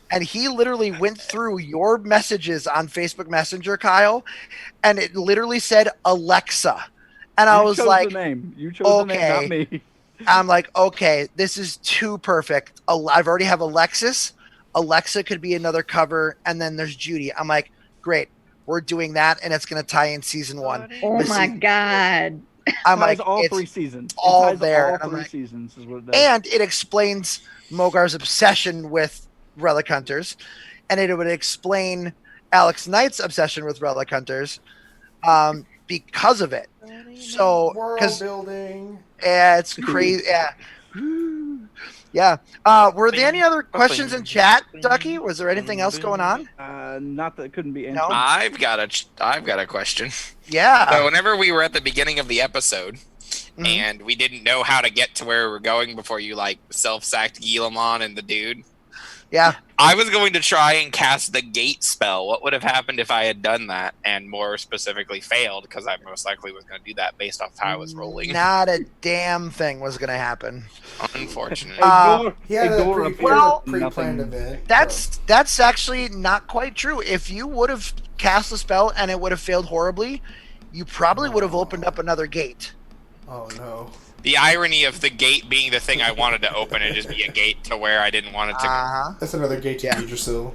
And he literally went through your messages on Facebook Messenger, Kyle, and it literally said Alexa. And I was like, the name. You chose the name, not me. I'm like, okay, this is too perfect. I've already have Alexis. Alexa could be another cover, and then there's Judy. I'm like, great, we're doing that, and it's going to tie in season 1. Oh my God. I'm like, all 3 seasons. All there. All 3 like, seasons is what it does. And it explains Mogar's obsession with Relic Hunters, and it would explain Alex Knight's obsession with Relic Hunters because of it. So, world building. Yeah, it's crazy. Yeah. Yeah. Were there any other questions in chat, Ducky? Was there anything else going on? Not that couldn't be answered. No? I've got a question. Yeah. So whenever we were at the beginning of the episode, and we didn't know how to get to where we were going before you like self-sacked Gilamon and the dude. Yeah. I was going to try and cast the gate spell. What would have happened if I had done that and more specifically failed? Because I most likely was going to do that based off how I was rolling. Not a damn thing was going to happen. Unfortunate. He had a pre-planned event. That's actually not quite true. If you would have cast a spell and it would have failed horribly, you probably would have opened up another gate. Oh no. The irony of the gate being the thing I wanted to open and just be a gate to where I didn't want it to go. That's another gate to Yggdrasil.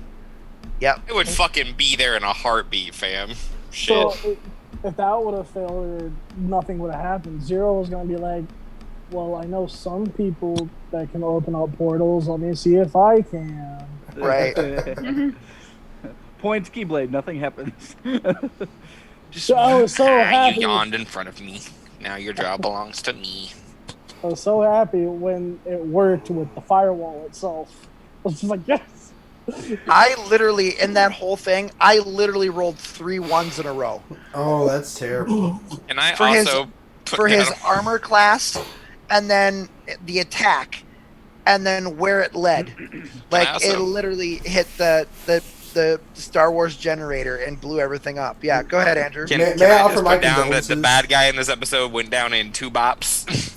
Yep. It would fucking be there in a heartbeat, fam. Shit. So if that would have failed, nothing would have happened. Zero was going to be like, well, I know some people that can open up portals. Let me see if I can. Right. Points Keyblade. Nothing happens. So I was so happy. You yawned in front of me. Now your job belongs to me. I was so happy when it worked with the firewall itself. I was just like, yes. I literally, in that whole thing, I literally rolled 3 1s in a row. Oh, that's terrible. And I For also his armor class, and then the attack, and then where it led. Like it literally hit the Star Wars generator and blew everything up. Yeah, go ahead, Andrew. Can I just put down that the bad guy in this episode went down in 2 bops?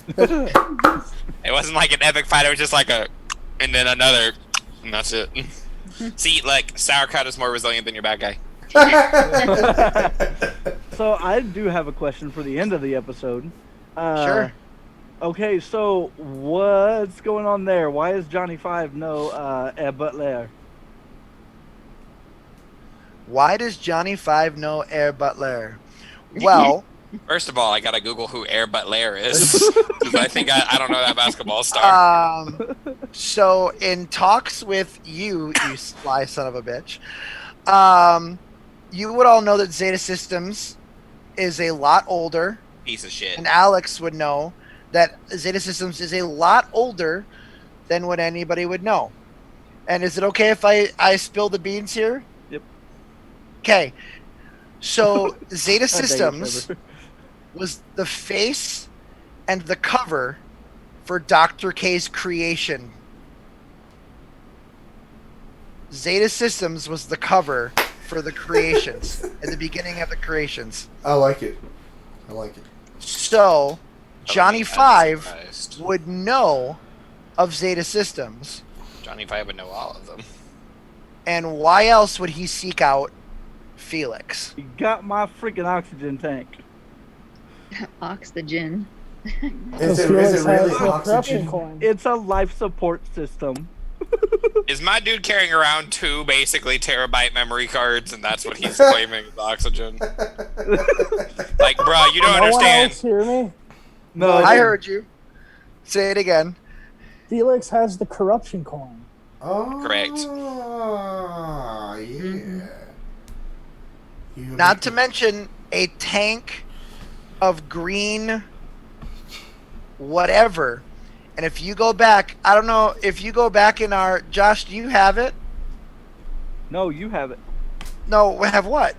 It wasn't like an epic fight. It was just like and then another, and that's it. See, like, sauerkraut is more resilient than your bad guy. So I do have a question for the end of the episode. Sure. Okay, so what's going on there? Why is Johnny Five no Air Butler? Why does Johnny Five know Air Butler? Well, first of all, I gotta Google who Air Butler is. Because I think I don't know that basketball star. So in talks with you sly son of a bitch, you would all know that Zeta Systems is a lot older. Piece of shit. And Alex would know that Zeta Systems is a lot older than what anybody would know. And is it okay if I spill the beans here? Yep. Okay. So Zeta Systems was the face and the cover for Dr. K's creation. Zeta Systems was the cover for the creations at the beginning of the creations. I like it. So Johnny Five would know of Zeta Systems. Johnny Five would know all of them. And why else would he seek out Felix? You got my freaking oxygen tank. Oxygen. Is it really oxygen? It's a life support system. Is my dude carrying around 2 basically terabyte memory cards, and that's what he's claiming is oxygen? Like, bro, you don't understand. Else hear me? No, I heard you. Say it again. Felix has the corruption coin. Oh, correct. Yeah. Not to mention a tank of green whatever. And if you go back, I don't know if you go back in our Josh, do you have it? No, you have it. No, have what?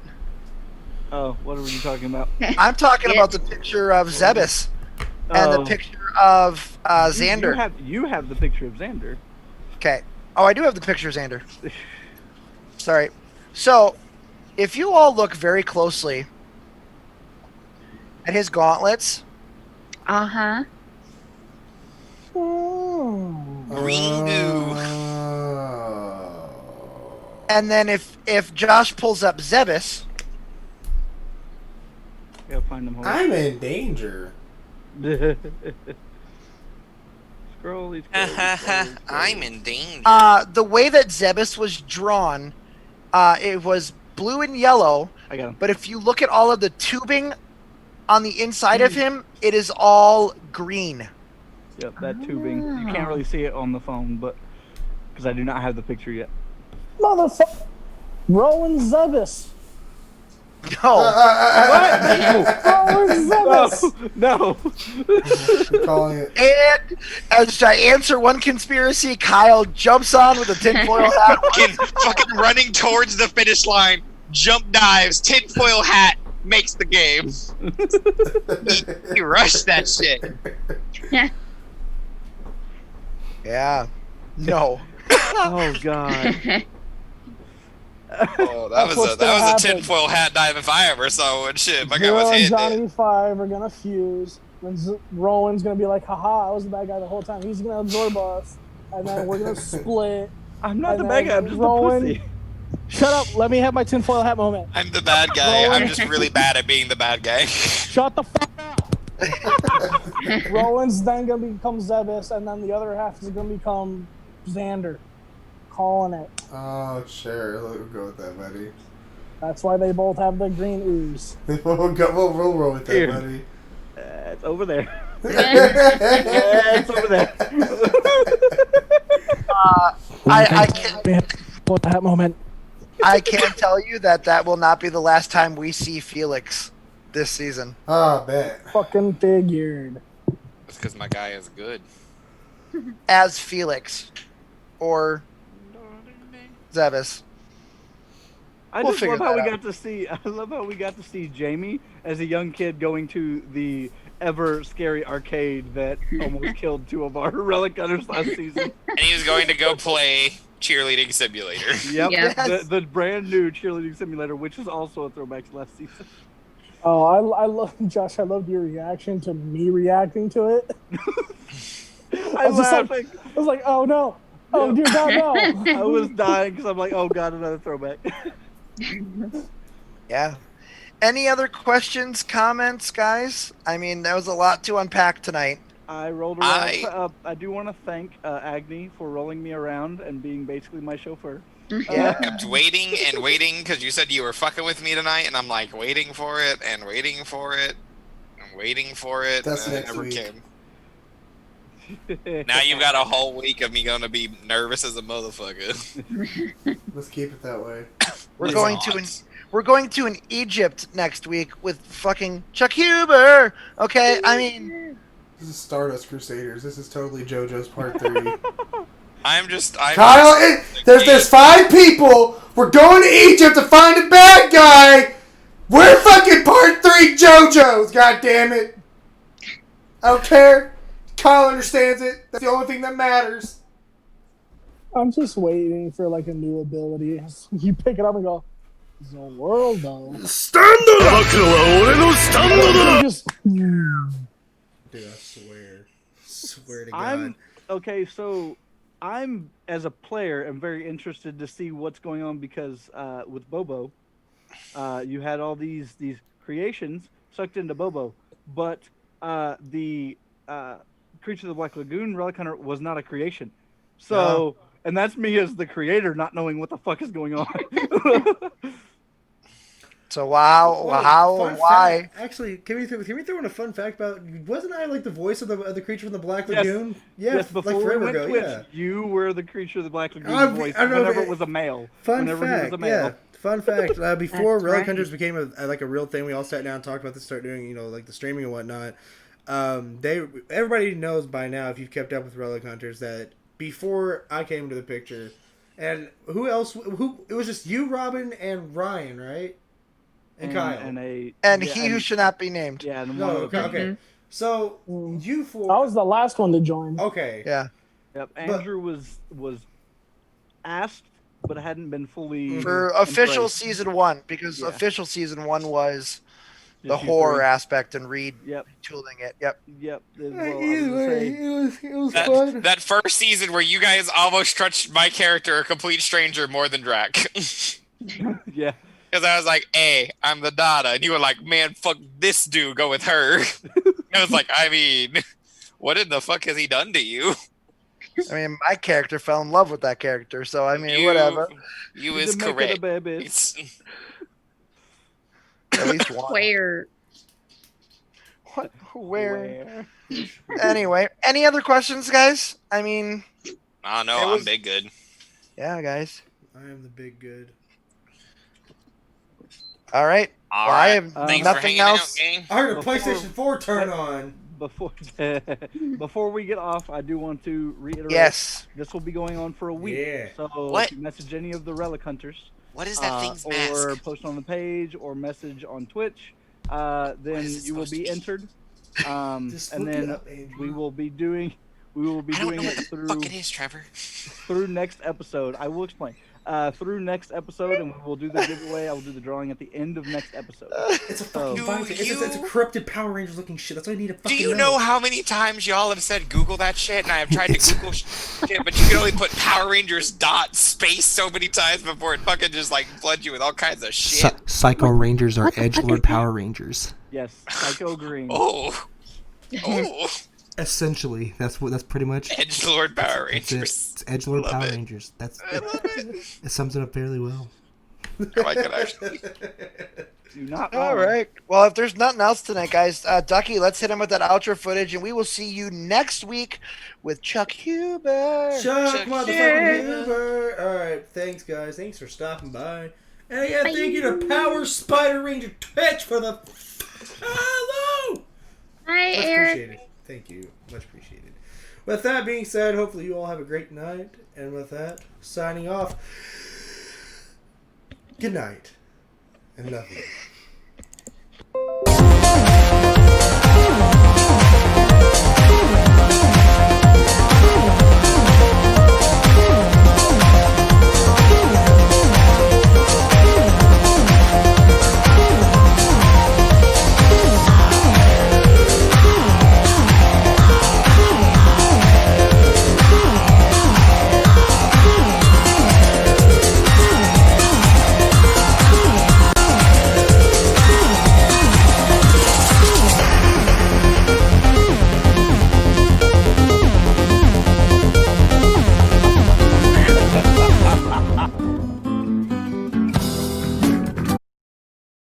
Oh, what are you talking about? I'm talking about the picture of Zebus and the picture of Xander. You have the picture of Xander. Okay. Oh, I do have the picture of Xander. Sorry. So, if you all look very closely at his gauntlets. Uh-huh. Green goo. And then if Josh pulls up Zebus. Gotta find him. I'm in danger. Scroll. I'm in danger. The way that Zebus was drawn, it was blue and yellow. I got him. But if you look at all of the tubing on the inside of him, it is all green. Yep, that tubing. You can't really see it on the phone, but because I do not have the picture yet. Motherfucker. Rowan Zebus. No. Rowan Zebus. No. Calling it. And as I answer one conspiracy, Kyle jumps on with a tinfoil hat. fucking running towards the finish line, jump dives, tinfoil hat, makes the game. He rush that shit. Yeah. No. Oh God. Oh, That's what's gonna that was a happen. tinfoil hat dive if I ever saw one. Shit, my guy Zero was and hitting Johnny it. 5 are gonna fuse. Then Rowan's gonna be like, haha, I was the bad guy the whole time. He's gonna absorb us. And then we're gonna split. I'm not And the bad then guy. I'm just Rowan- a pussy. Shut up. Let me have my tinfoil hat moment. I'm the bad guy. Rowan- I'm just really bad at being the bad guy. Shut the fuck up. Rowan's then gonna become Zebus, and then the other half is gonna become Xander. Calling it. Oh, sure. We'll go with that, buddy. That's why they both have the green ooze. We'll roll with that, Here. buddy. It's over there. It's over there. I can't. Let me have that moment. I can't tell you that will not be the last time we see Felix this season. Ah, bet. Fucking figured. It's because my guy is good. As Felix. Or Zebus. I We'll just figure love how that we out. got to see. I love how we got to see Jamie as a young kid going to the ever scary arcade that almost killed 2 of our relic hunters last season. And he was going to go play cheerleading simulator. Yep, Yes. the brand new cheerleading simulator, which is also a throwback to last season. Oh, I love Josh. I loved your reaction to me reacting to it. I was just like- laughing. I was like, oh no, oh dear God, no. I was dying because I'm like, oh god, another throwback. Yeah. Any other questions, comments, guys? I mean, there was a lot to unpack tonight. I rolled around. I do want to thank Agni for rolling me around and being basically my chauffeur. Yeah. Kept waiting and waiting because you said you were fucking with me tonight, and I'm like waiting for it and waiting for it and waiting for it. That's and it next never week. came. Now you've got a whole week of me gonna be nervous as a motherfucker. Let's keep it that way. We're It's going not. to we're going to an Egypt next week with fucking Chuck Huber. Okay, I mean, This is Stardust Crusaders. This is totally JoJo's Part 3. I'm Kyle, there's 5 people. We're going to Egypt to find a bad guy. We're fucking Part 3 JoJo's. God damn it! I don't care. Kyle understands it. That's the only thing that matters. I'm just waiting for like a new ability. You pick it up and go, the world though. Just Dude, I swear to God. I'm okay. So I'm, as a player, am very interested to see what's going on because with Bobo, you had all these creations sucked into Bobo, but the Creature of the Black Lagoon Relic Hunter was not a creation. So, and that's me as the creator not knowing what the fuck is going on. so wow, Fun why? fact. Actually, can we throw in a fun fact about? Wasn't I like the voice of the creature from the Black Yes. Lagoon? Yeah, Yes, before like we forever went ago. Twitch, Yeah. you were the Creature of the Black Lagoon voice I don't know if whenever it- it was a male. Fun whenever he was fact, a male. yeah. Fun fact. Before That's Relic right. Hunters became a real thing, we all sat down and talked about this, start doing like the streaming and whatnot. Everybody knows by now, if you've kept up with Relic Hunters, that before I came into the picture, and who else? It was just you, Robin, and Ryan, right? And Kyle. And he who should not be named. Yeah, and No, one okay. other Okay. person. So you four. I was the last one to join. Okay. Yeah. Yep, Andrew was asked, but hadn't been fully For official embraced. season 1, because Yeah. official season 1 was the Just you horror three. aspect and Reed Yep, tooling it. Yep. yep. Well, I was Either gonna way, say, it was fun. that first season where you guys almost touched my character, a complete stranger, more than Drac. yeah. Because I was like, hey, I'm the Dada. And you were like, man, fuck this dude, go with her. I was like, I mean, what in the fuck has he done to you? I mean, my character fell in love with that character, so I mean, You- whatever. You The is make of correct. the baby. It's- At least one. Where? What? Where? Anyway, any other questions, guys? I mean, I know, It I'm was- big good. yeah, guys. I am the big good. All right. All Well, right. I have Thanks for nothing hanging else. out, gang. I heard a Before- PlayStation 4 turn on. Before we get off, I do want to reiterate. Yes. This will be going on for a week. Yeah. So What? if you message any of the Relic Hunters, What is that thing's or mask? post on the page or message on Twitch, then is it you will supposed to be be? entered Just And look it then up, Andrew. we will be doing I don't know it what the through fuck it is, Trevor. through next episode. I will explain. Through next episode, and we will do the giveaway. I will do the drawing at the end of next episode. It's a fucking Do Viper. It's a corrupted Power Rangers looking shit. That's all you need to Do fucking you know how many times y'all have said Google that shit, and I have tried to Google shit, but you can only put Power Rangers dot space so many times before it fucking just like floods you with all kinds of shit. Psycho Rangers are What the fuck is edgelord that? Power Rangers. Yes, Psycho Green. Oh, Essentially, that's pretty much. Edgelord Power That's it. Rangers. It's edgelord Love Power it. Rangers. I love it. It sums it up fairly well. I like it actually. Do not. All right. Well, if there's nothing else tonight, guys, Ducky, let's hit him with that outro footage, and we will see you next week with Chuck Huber. Chuck motherfucking Huber. All right, thanks guys. Thanks for stopping by. And yeah, thank you to Power Spider Ranger Twitch for the follow. Hi, Much Eric. appreciated. Thank you. Much appreciated. With that being said, hopefully you all have a great night. And with that, signing off. Good night. And love you.